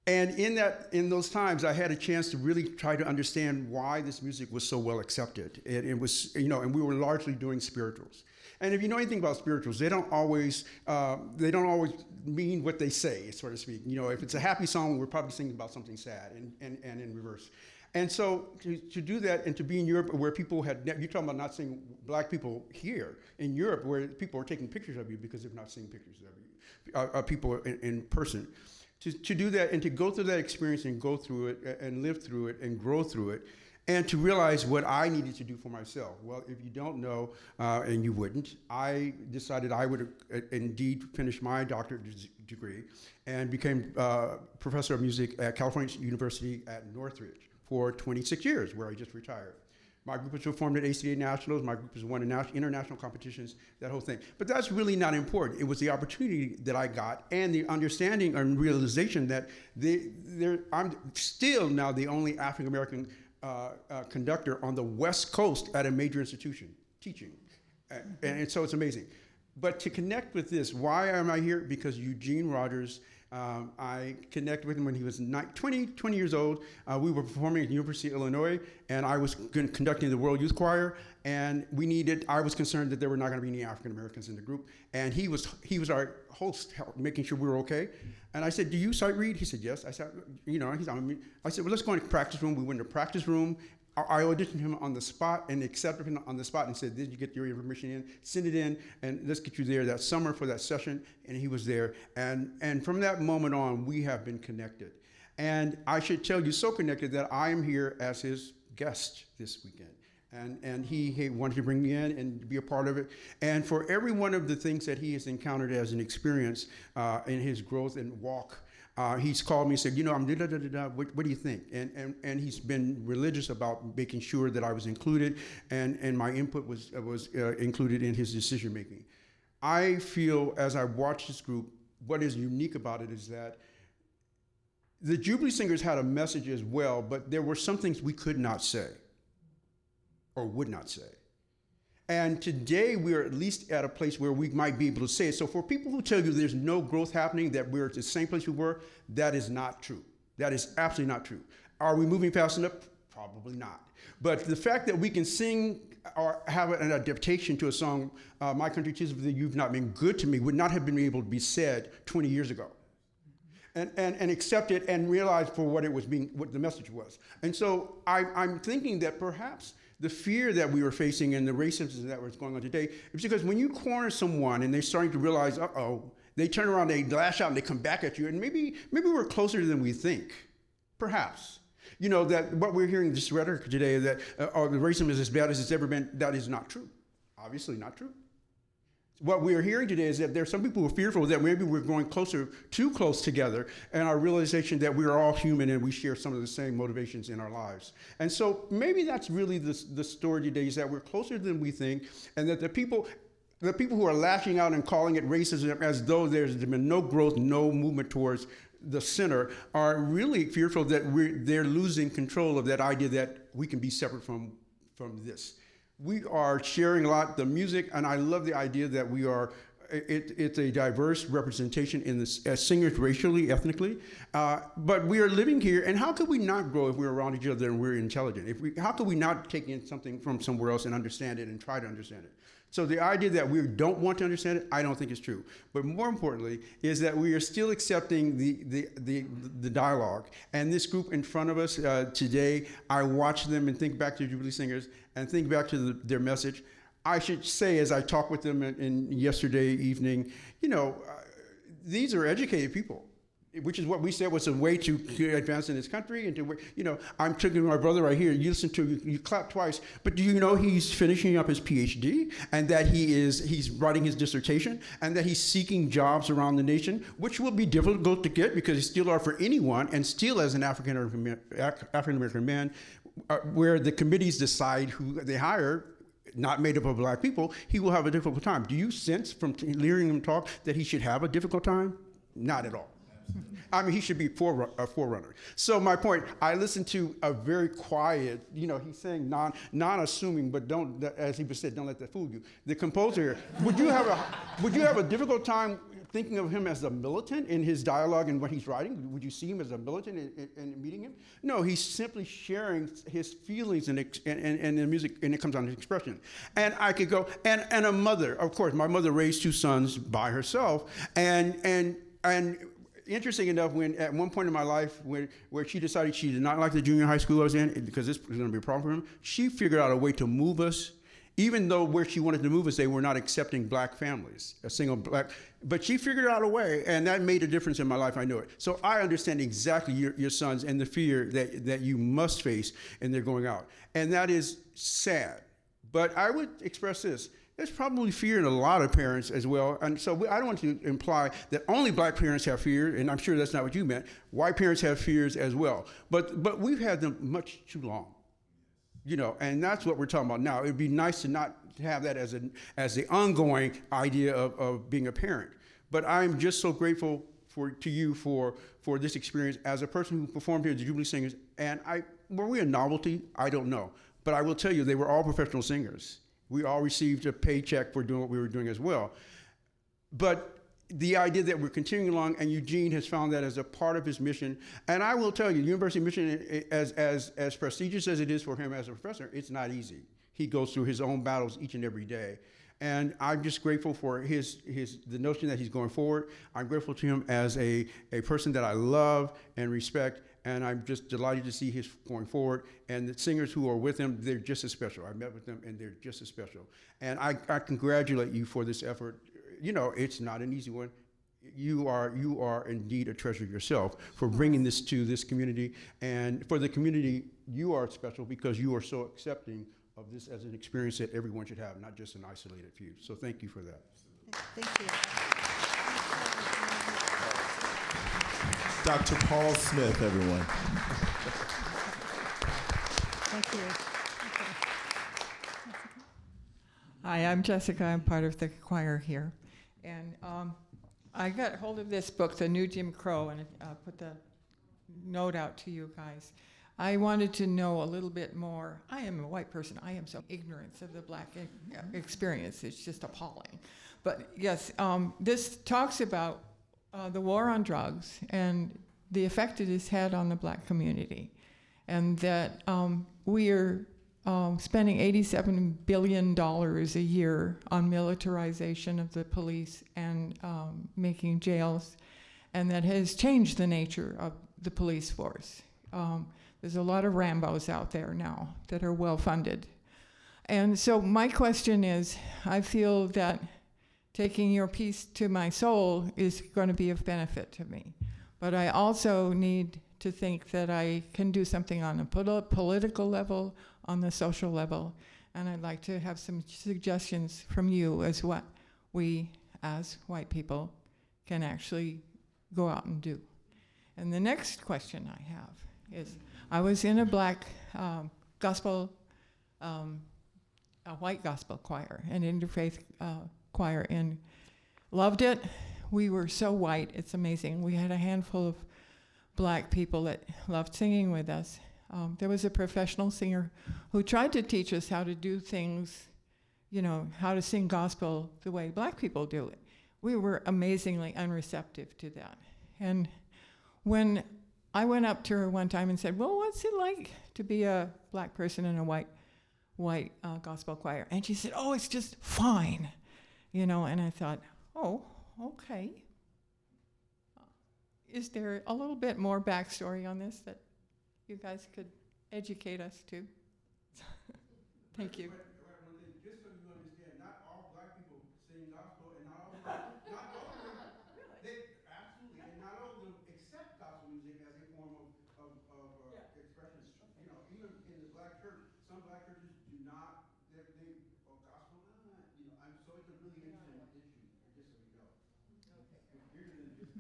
And in those times, I had a chance to really try to understand why this music was so well accepted. It was, and we were largely doing spirituals. And if you know anything about spirituals, they don't always mean what they say, so to speak. If it's a happy song, we're probably singing about something sad, and in reverse. And so to do that and to be in Europe where people had, you're talking about not seeing Black people here in Europe where people are taking pictures of you because they've not seen pictures of you, people in person. To do that and to go through that experience and go through it and live through it and grow through it and to realize what I needed to do for myself. Well, if you don't know, and you wouldn't, I decided I would indeed finish my doctorate degree and became professor of music at California University at Northridge for 26 years, where I just retired. My group was performed at ACA Nationals. My group has won international competitions, that whole thing. But that's really not important. It was the opportunity that I got and the understanding and realization that I'm still now the only African-American conductor on the West Coast at a major institution teaching. And so it's amazing. But to connect with this, why am I here? Because Eugene Rogers, I connected with him when he was 20 years old. We were performing at the University of Illinois, and I was conducting the World Youth Choir, and I was concerned that there were not going to be any African Americans in the group, and he was our host, making sure we were okay. And I said, "Do you sight read?" He said, "Yes." I said, I said, "Well, let's go in the practice room." We went to the practice room. I auditioned him on the spot and accepted him on the spot and said, "Did you get your information in? Send it in, and let's get you there that summer for that session." And he was there. And from that moment on, we have been connected. And I should tell you, so connected that I am here as his guest this weekend. And he wanted to bring me in and be a part of it. And for every one of the things that he has encountered as an experience in his growth and walk, he's called me and said, I'm da-da-da-da-da, what do you think? And he's been religious about making sure that I was included and my input was included in his decision making. I feel, as I watch this group, what is unique about it is that the Jubilee Singers had a message as well, but there were some things we could not say or would not say. And today we are at least at a place where we might be able to say it. So for people who tell you there's no growth happening, that we're at the same place we were, that is not true. That is absolutely not true. Are we moving fast enough? Probably not. But the fact that we can sing or have an adaptation to a song, My Country 'Tis of Thee, You've Not Been Good to Me, would not have been able to be said 20 years ago. And accept it and realize for what the message was. And so I'm thinking that perhaps the fear that we were facing and the racism that was going on today is because when you corner someone and they're starting to realize, they turn around, they lash out, and they come back at you, and maybe we're closer than we think, perhaps. That what we're hearing this rhetoric today that the racism is as bad as it's ever been, that is not true. Obviously not true. What we are hearing today is that there are some people who are fearful that maybe we're going too close together, and our realization that we are all human and we share some of the same motivations in our lives. And so maybe that's really the story today, is that we're closer than we think, and that the people who are lashing out and calling it racism as though there's been no growth, no movement towards the center, are really fearful that they're losing control of that idea that we can be separate from this. We are sharing a lot, the music, and I love the idea that we are, it's a diverse representation as singers racially, ethnically, but we are living here, and how could we not grow if we're around each other and we're intelligent? How could we not take in something from somewhere else and understand it and try to understand it? So the idea that we don't want to understand it, I don't think is true. But more importantly, is that we are still accepting the dialogue. And this group in front of us today, I watch them and think back to Jubilee Singers and think back to their message. I should say, as I talked with them in yesterday evening, these are educated people, which is what we said was a way to advance in this country. And I'm taking my brother right here. You listen to, you clap twice, but do you know he's finishing up his PhD, and that he's writing his dissertation, and that he's seeking jobs around the nation, which will be difficult to get because they still are for anyone, and still as an African American man, where the committees decide who they hire, not made up of black people, he will have a difficult time. Do you sense from hearing him talk that he should have a difficult time? Not at all. I mean, he should be a forerunner. So my point, I listened to a very quiet, he's saying non-assuming, but don't, as he said, don't let that fool you. The composer, would you have a difficult time thinking of him as a militant in his dialogue and what he's writing? Would you see him as a militant in meeting him? No, he's simply sharing his feelings and the music, and it comes on his expression. And I could go, and a mother, of course, my mother raised 2 sons by herself, and interesting enough, when at one point in my life where she decided she did not like the junior high school I was in because this was going to be a problem for him, she figured out a way to move us even though where she wanted to move us, they were not accepting black families, a single black. But she figured out a way, and that made a difference in my life. I know it. So I understand exactly your sons and the fear that you must face, and they're going out. And that is sad. But I would express this. There's probably fear in a lot of parents as well. And so I don't want to imply that only black parents have fear, and I'm sure that's not what you meant. White parents have fears as well. But we've had them much too long. And that's what we're talking about now. It'd be nice to not have that as the ongoing idea of being a parent. But I'm just so grateful to you for this experience as a person who performed here at the Jubilee Singers. And were we a novelty? I don't know. But I will tell you, they were all professional singers. We all received a paycheck for doing what we were doing as well. But the idea that we're continuing along, and Eugene has found that as a part of his mission. And I will tell you, University of Michigan, as prestigious as it is for him as a professor, it's not easy. He goes through his own battles each and every day. And I'm just grateful for the notion that he's going forward. I'm grateful to him as a person that I love and respect. And I'm just delighted to see his going forward. And the singers who are with him, they're just as special. I met with them, and they're just as special. And I congratulate you for this effort. It's not an easy one. You are indeed a treasure yourself for bringing this to this community. And for the community, you are special because you are so accepting of this as an experience that everyone should have, not just an isolated few. So thank you for that.
Thank you.
Dr. Paul Smith, everyone.
Thank you.
Hi, I'm Jessica. I'm part of the choir here. And I got hold of this book, The New Jim Crow, and I put the note out to you guys. I wanted to know a little bit more. I am a white person. I am so ignorant of the black experience. It's just appalling. But yes, this talks about the war on drugs and the effect it has had on the black community. And that we are spending $87 billion a year on militarization of the police and making jails. And that has changed the nature of the police force. There's a lot of Rambos out there now that are well-funded. And so my question is, I feel that taking your piece to my soul is going to be of benefit to me. But I also need to think that I can do something on a political level, on the social level, and I'd like to have some suggestions from you as what we, as white people, can actually go out and do. And the next question I have is, I was in a black gospel, a white gospel choir, an interfaith choir, and loved it. We were so white, it's amazing. We had a handful of black people that loved singing with us. There was a professional singer who tried to teach us how to do things, how to sing gospel the way black people do it. We were amazingly unreceptive to that. And when I went up to her one time and said, well, what's it like to be a black person in a white gospel choir? And she said, oh, it's just fine. And I thought, oh, okay. Is there a little bit more backstory on this that you guys could educate us to? Thank you.
Just so you understand, not all black people sing gospel, and not all of them, absolutely, and not all of them accept gospel music as a form of expression. Even in the black church, some black churches do not, gospel, so it's a really interesting issue, just so you know. It's bigger than just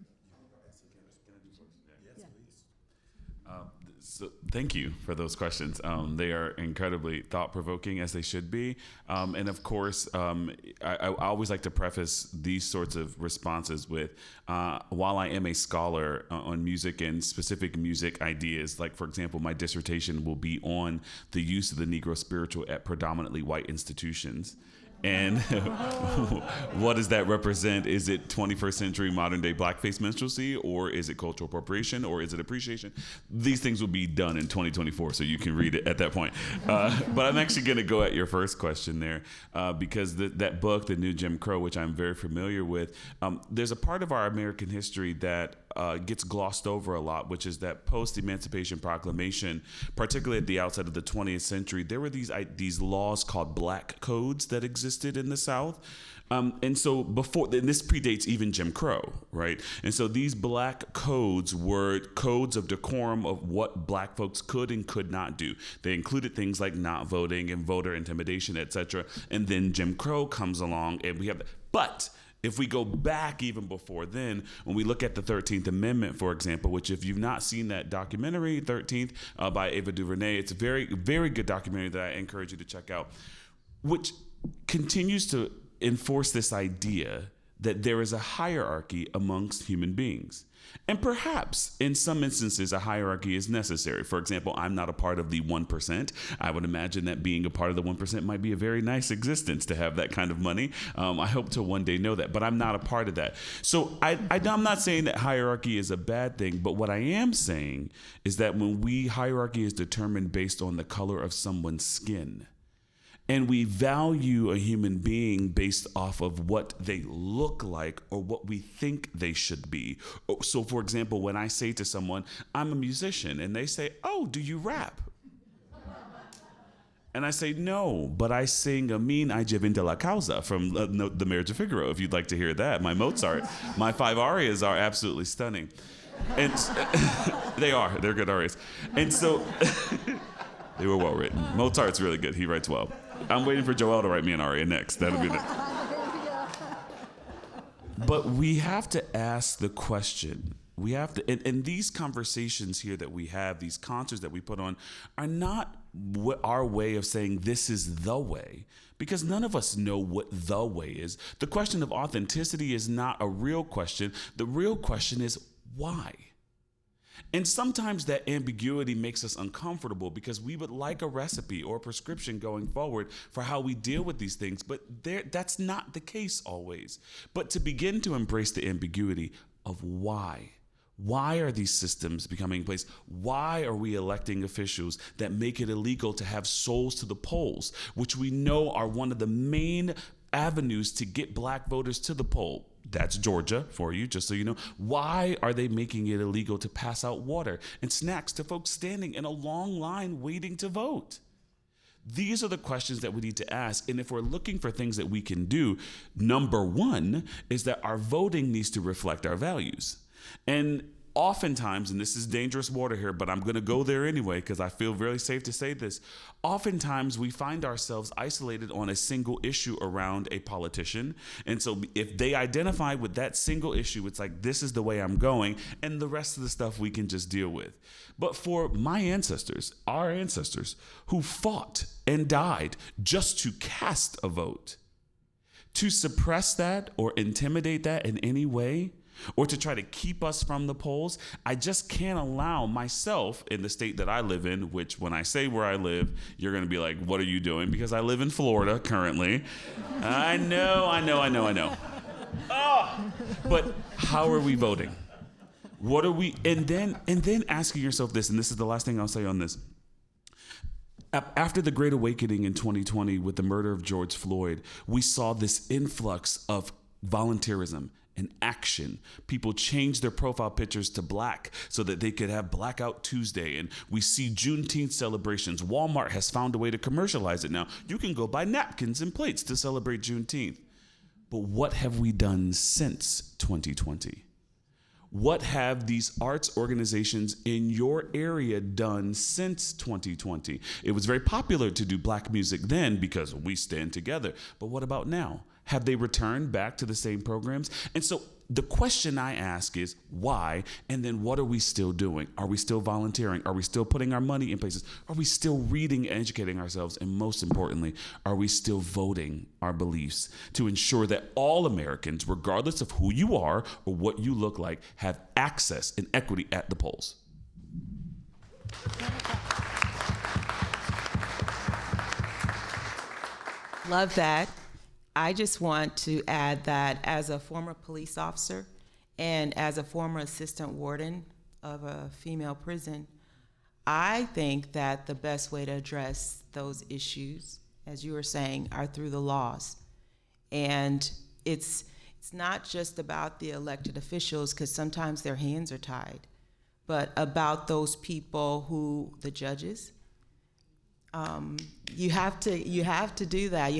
So thank you for those questions. They are incredibly thought-provoking, as they should be. And of course, I always like to preface these sorts of responses with, while I am a scholar on music and specific music ideas, like, for example, my dissertation will be on the use of the Negro spiritual at predominantly white institutions. And what does that represent? Is it 21st century modern day blackface minstrelsy, or is it cultural appropriation, or is it appreciation? These things will be done in 2024, so you can read it at that point. But I'm actually going to go at your first question there, because that book, The New Jim Crow, which I'm very familiar with, there's a part of our American history that gets glossed over a lot, which is that post-Emancipation Proclamation, particularly at the outset of the 20th century, there were these laws called black codes that existed in the South. And so and this predates even Jim Crow, right? And so these black codes were codes of decorum of what black folks could and could not do. They included things like not voting and voter intimidation, et cetera. And then Jim Crow comes along and we have, but if we go back even before then, when we look at the 13th Amendment, for example, which if you've not seen that documentary, 13th, by Ava DuVernay, it's a very, very good documentary that I encourage you to check out, which continues to enforce this idea that there is a hierarchy amongst human beings. And perhaps in some instances, a hierarchy is necessary. For example, I'm not a part of the 1%. I would imagine that being a part of the 1% might be a very nice existence to have that kind of money. I hope to one day know that, but I'm not a part of that. So I'm not saying that hierarchy is a bad thing, but what I am saying is that when hierarchy is determined based on the color of someone's skin, and we value a human being based off of what they look like or what we think they should be. So, for example, when I say to someone, I'm a musician, and they say, oh, do you rap? And I say, no, but I sing Amin Ajevin de la Causa from The Marriage of Figaro, if you'd like to hear that. My Mozart, my 5 arias are absolutely stunning. And they're good arias. And so they were well written. Mozart's really good. He writes well. I'm waiting for Joel to write me an aria next. That'll be next. But we have to ask the question. We have to, and these conversations here that we have, these concerts that we put on, are not our way of saying this is the way, because none of us know what the way is. The question of authenticity is not a real question. The real question is why? And sometimes that ambiguity makes us uncomfortable because we would like a recipe or a prescription going forward for how we deal with these things, but that's not the case always. But to begin to embrace the ambiguity of why. Why are these systems becoming in place? Why are we electing officials that make it illegal to have souls to the polls, which we know are one of the main avenues to get black voters to the poll? That's Georgia for you, just so you know. Why are they making it illegal to pass out water and snacks to folks standing in a long line waiting to vote? These are the questions that we need to ask. And if we're looking for things that we can do, number one is that our voting needs to reflect our values. And oftentimes, and this is dangerous water here, but I'm going to go there anyway because I feel very safe to say this. Oftentimes, we find ourselves isolated on a single issue around a politician. And so if they identify with that single issue, it's like, this is the way I'm going, and the rest of the stuff we can just deal with. But for my ancestors, our ancestors, who fought and died just to cast a vote, to suppress that or intimidate that in any way, or to try to keep us from the polls, I just can't allow myself in the state that I live in, which when I say where I live, you're going to be like, what are you doing? Because I live in Florida currently. I know. Oh, but how are we voting? What are we, and then asking yourself this, and this is the last thing I'll say on this. After the Great Awakening in 2020 with the murder of George Floyd, we saw this influx of volunteerism and action. People changed their profile pictures to black so that they could have Blackout Tuesday. And we see Juneteenth celebrations. Walmart has found a way to commercialize it now. You can go buy napkins and plates to celebrate Juneteenth. But what have we done since 2020? What have these arts organizations in your area done since 2020? It was very popular to do black music then because we stand together. But what about now? Have they returned back to the same programs? And so the question I ask is why, and then what are we still doing? Are we still volunteering? Are we still putting our money in places? Are we still reading and educating ourselves? And most importantly, are we still voting our beliefs to ensure that all Americans, regardless of who you are or what you look like, have access and equity at the polls?
Love that. I just want to add that as a former police officer and as a former assistant warden of a female prison, I think that the best way to address those issues, as you were saying, are through the laws. And it's it's not just about the elected officials, because sometimes their hands are tied, but about those people who, the judges. You have to do that.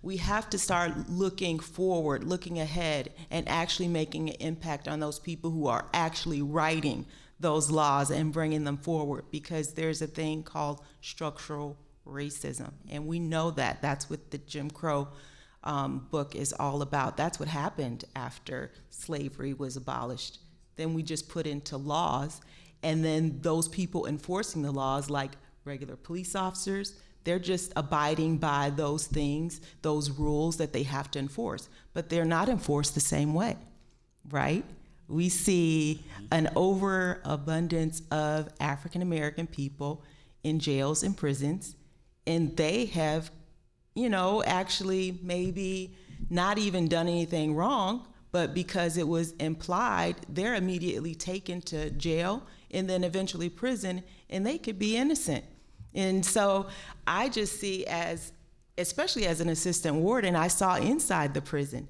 We have to start looking forward, looking ahead, and actually making an impact on those people who are actually writing those laws and bringing them forward, because there's a thing called structural racism, and we know that. That's what the Jim Crow book is all about. That's what happened after slavery was abolished. Then we just put into laws, and then those people enforcing the laws, like regular police officers, they're just abiding by those things, those rules that they have to enforce, but they're not enforced the same way, right? We see an overabundance of African American people in jails and prisons, and they have, actually maybe not even done anything wrong, but because it was implied, they're immediately taken to jail and then eventually prison, and they could be innocent. And so I just see, especially as an assistant warden, I saw inside the prison.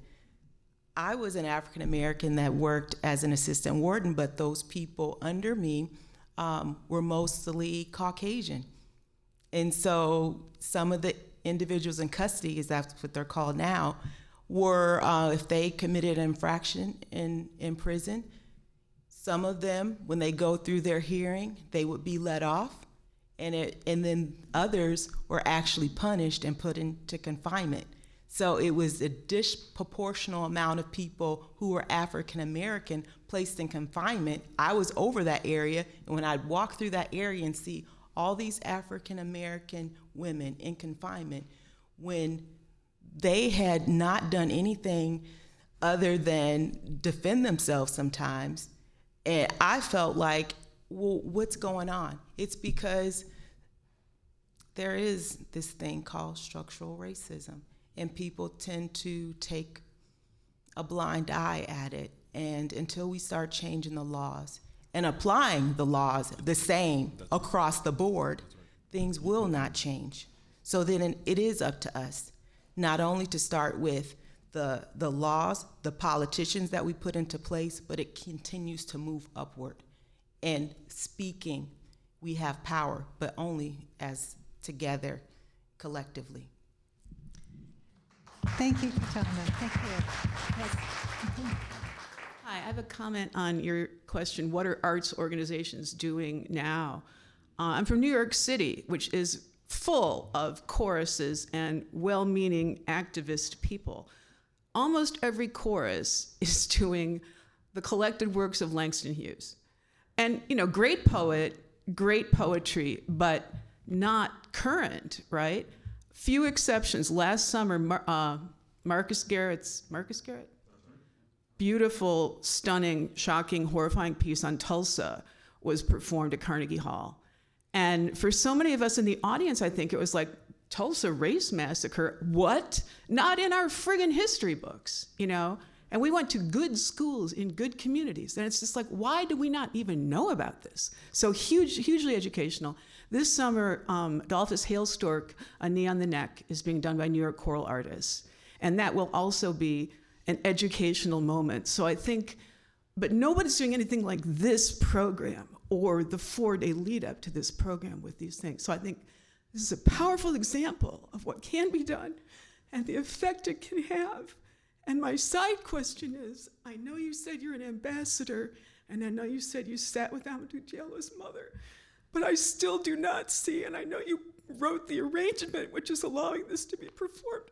I was an African American that worked as an assistant warden, but those people under me were mostly Caucasian. And so some of the individuals in custody, as that's what they're called now, were, if they committed an infraction in prison, some of them, when they go through their hearing, they would be let off. And then others were actually punished and put into confinement. So it was a disproportional amount of people who were African American placed in confinement. I was over that area, and when I'd walk through that area and see all these African American women in confinement, when they had not done anything other than defend themselves sometimes, and I felt like, well, what's going on? It's because there is this thing called structural racism, and people tend to take a blind eye at it. And until we start changing the laws and applying the laws the same across the board, things will not change. So then it is up to us, not only to start with the laws, the politicians that we put into place, but it continues to move upward. And speaking, we have power, but only as together, collectively.
Thank you, Katana. Thank you. Yes.
Hi, I have a comment on your question, what are arts organizations doing now? I'm from New York City, which is full of choruses and well-meaning activist people. Almost every chorus is doing the collected works of Langston Hughes. And, great poet, great poetry, but not current, right? Few exceptions. Last summer, Marcus Garrett's beautiful, stunning, shocking, horrifying piece on Tulsa was performed at Carnegie Hall. And for so many of us in the audience, I think it was like, Tulsa race massacre, what? Not in our friggin' history books, And we went to good schools in good communities. And it's just like, why do we not even know about this? So hugely educational. This summer, Adolphus Hailstork, A Knee on the Neck, is being done by New York choral artists. And that will also be an educational moment. So I think, but nobody's doing anything like this program or the 4-day lead up to this program with these things. So I think this is a powerful example of what can be done and the effect it can have. And my side question is, I know you said you're an ambassador, and I know you said you sat with Amadou Diallo's mother, but I still do not see, and I know you wrote the arrangement which is allowing this to be performed.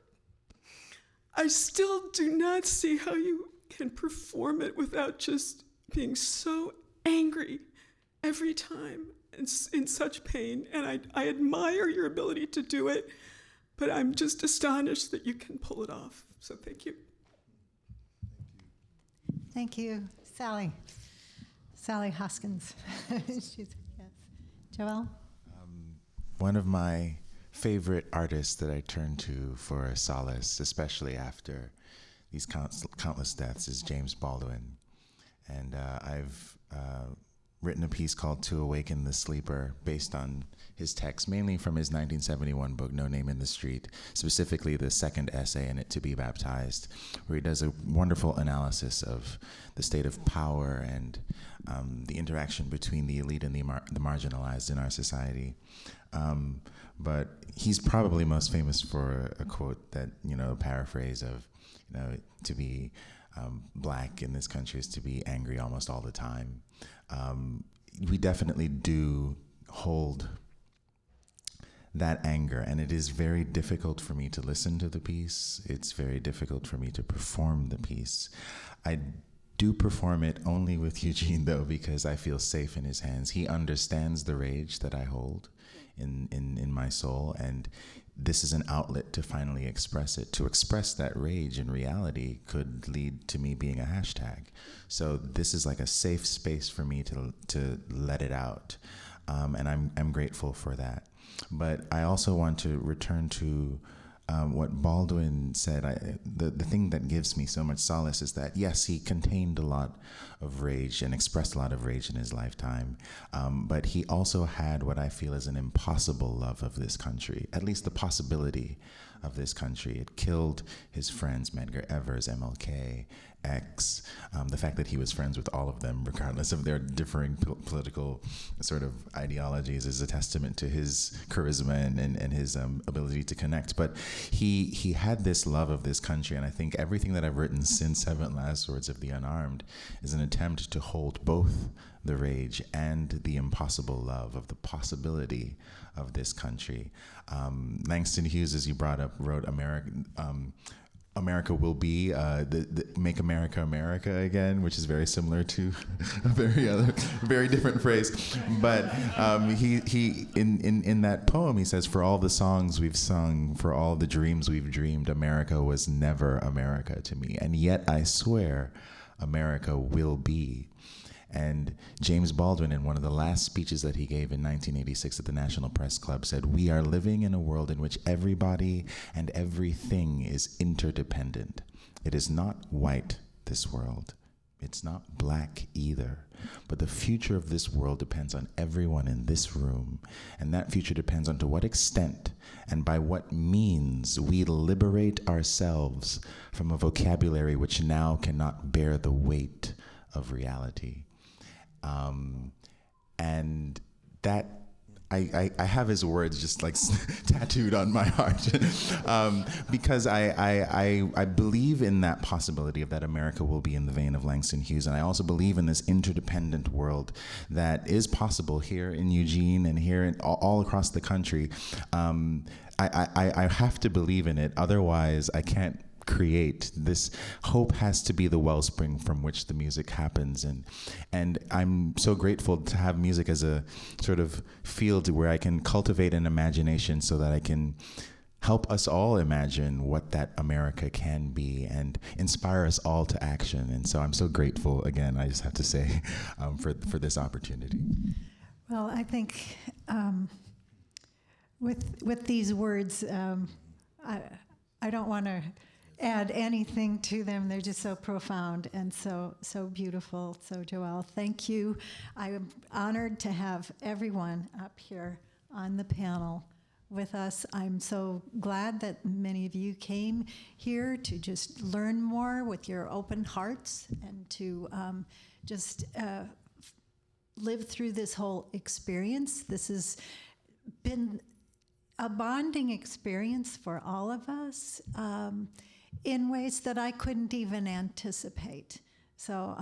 I still do not see how you can perform it without just being so angry every time and in such pain. And I admire your ability to do it, but I'm just astonished that you can pull it off. So thank you.
Thank you, Sally. Sally Hoskins. Yes. Joelle?
One of my favorite artists that I turn to for solace, especially after these countless deaths, is James Baldwin. And I've written a piece called To Awaken the Sleeper, based on his text, mainly from his 1971 book, No Name in the Street, specifically the second essay in it, To Be Baptized, where he does a wonderful analysis of the state of power and the interaction between the elite and the marginalized in our society. But he's probably most famous for a quote that, a paraphrase of, to be black in this country is to be angry almost all the time. We definitely do hold that anger, and it is very difficult for me to listen to the piece. It's very difficult for me to perform the piece. I do perform it only with Eugene, though, because I feel safe in his hands. He understands the rage that I hold in my soul, and this is an outlet to finally express it. To express that rage in reality could lead to me being a hashtag. So this is like a safe space for me to let it out, and I'm grateful for that. But I also want to return to what Baldwin said. The thing that gives me so much solace is that, yes, he contained a lot of rage and expressed a lot of rage in his lifetime, but he also had what I feel is an impossible love of this country, at least the possibility of this country. It killed his friends, Medgar Evers, MLK, X. The fact that he was friends with all of them, regardless of their differing political sort of ideologies, is a testament to his charisma and his ability to connect. But he had this love of this country, and I think everything that I've written since Seven Last Words of the Unarmed is an attempt to hold both the rage and the impossible love of the possibility of this country. Langston Hughes, as you brought up, wrote America will be the Make America America Again, which is very similar to a very different phrase. But he in that poem, he says, for all the songs we've sung, for all the dreams we've dreamed, America was never America to me. And yet I swear America will be. And James Baldwin, in one of the last speeches that he gave in 1986 at the National Press Club, said, "We are living in a world in which everybody and everything is interdependent. It is not white, this world. It's not black either. But the future of this world depends on everyone in this room. And that future depends on to what extent and by what means we liberate ourselves from a vocabulary which now cannot bear the weight of reality." And that, I have his words just like tattooed on my heart, because I believe in that possibility of that America will be in the vein of Langston Hughes. And I also believe in this interdependent world that is possible here in Eugene and here in, all across the country. I have to believe in it. Otherwise, I can't create. This hope has to be the wellspring from which the music happens, and I'm so grateful to have music as a sort of field where I can cultivate an imagination so that I can help us all imagine what that America can be and inspire us all to action. And so I'm so grateful, again, I just have to say, for this opportunity.
Well, I think with these words, I don't want to add anything to them. They're just so profound and so beautiful. So, Joelle, thank you. I am honored to have everyone up here on the panel with us. I'm so glad that many of you came here to just learn more with your open hearts and to just live through this whole experience. This has been a bonding experience for all of us, in ways that I couldn't even anticipate. So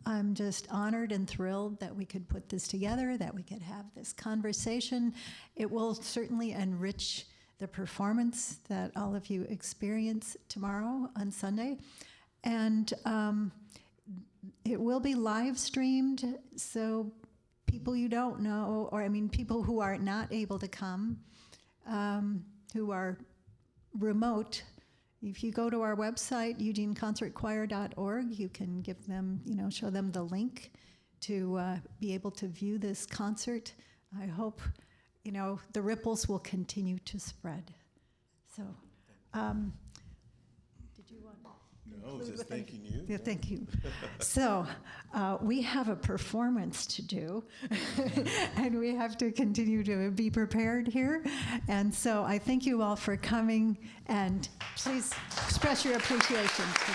I'm just honored and thrilled that we could put this together, that we could have this conversation. It will certainly enrich the performance that all of you experience tomorrow on Sunday. And it will be live streamed, so people you don't know, or people who are not able to come, who are remote, if you go to our website, eugeneconcertchoir.org, you can give them, show them the link to be able to view this concert. I hope, the ripples will continue to spread. So, did you want?
No, just thanking you.
Yeah, thank you. So we have a performance to do, and we have to continue to be prepared here. And so I thank you all for coming, and please express your appreciation to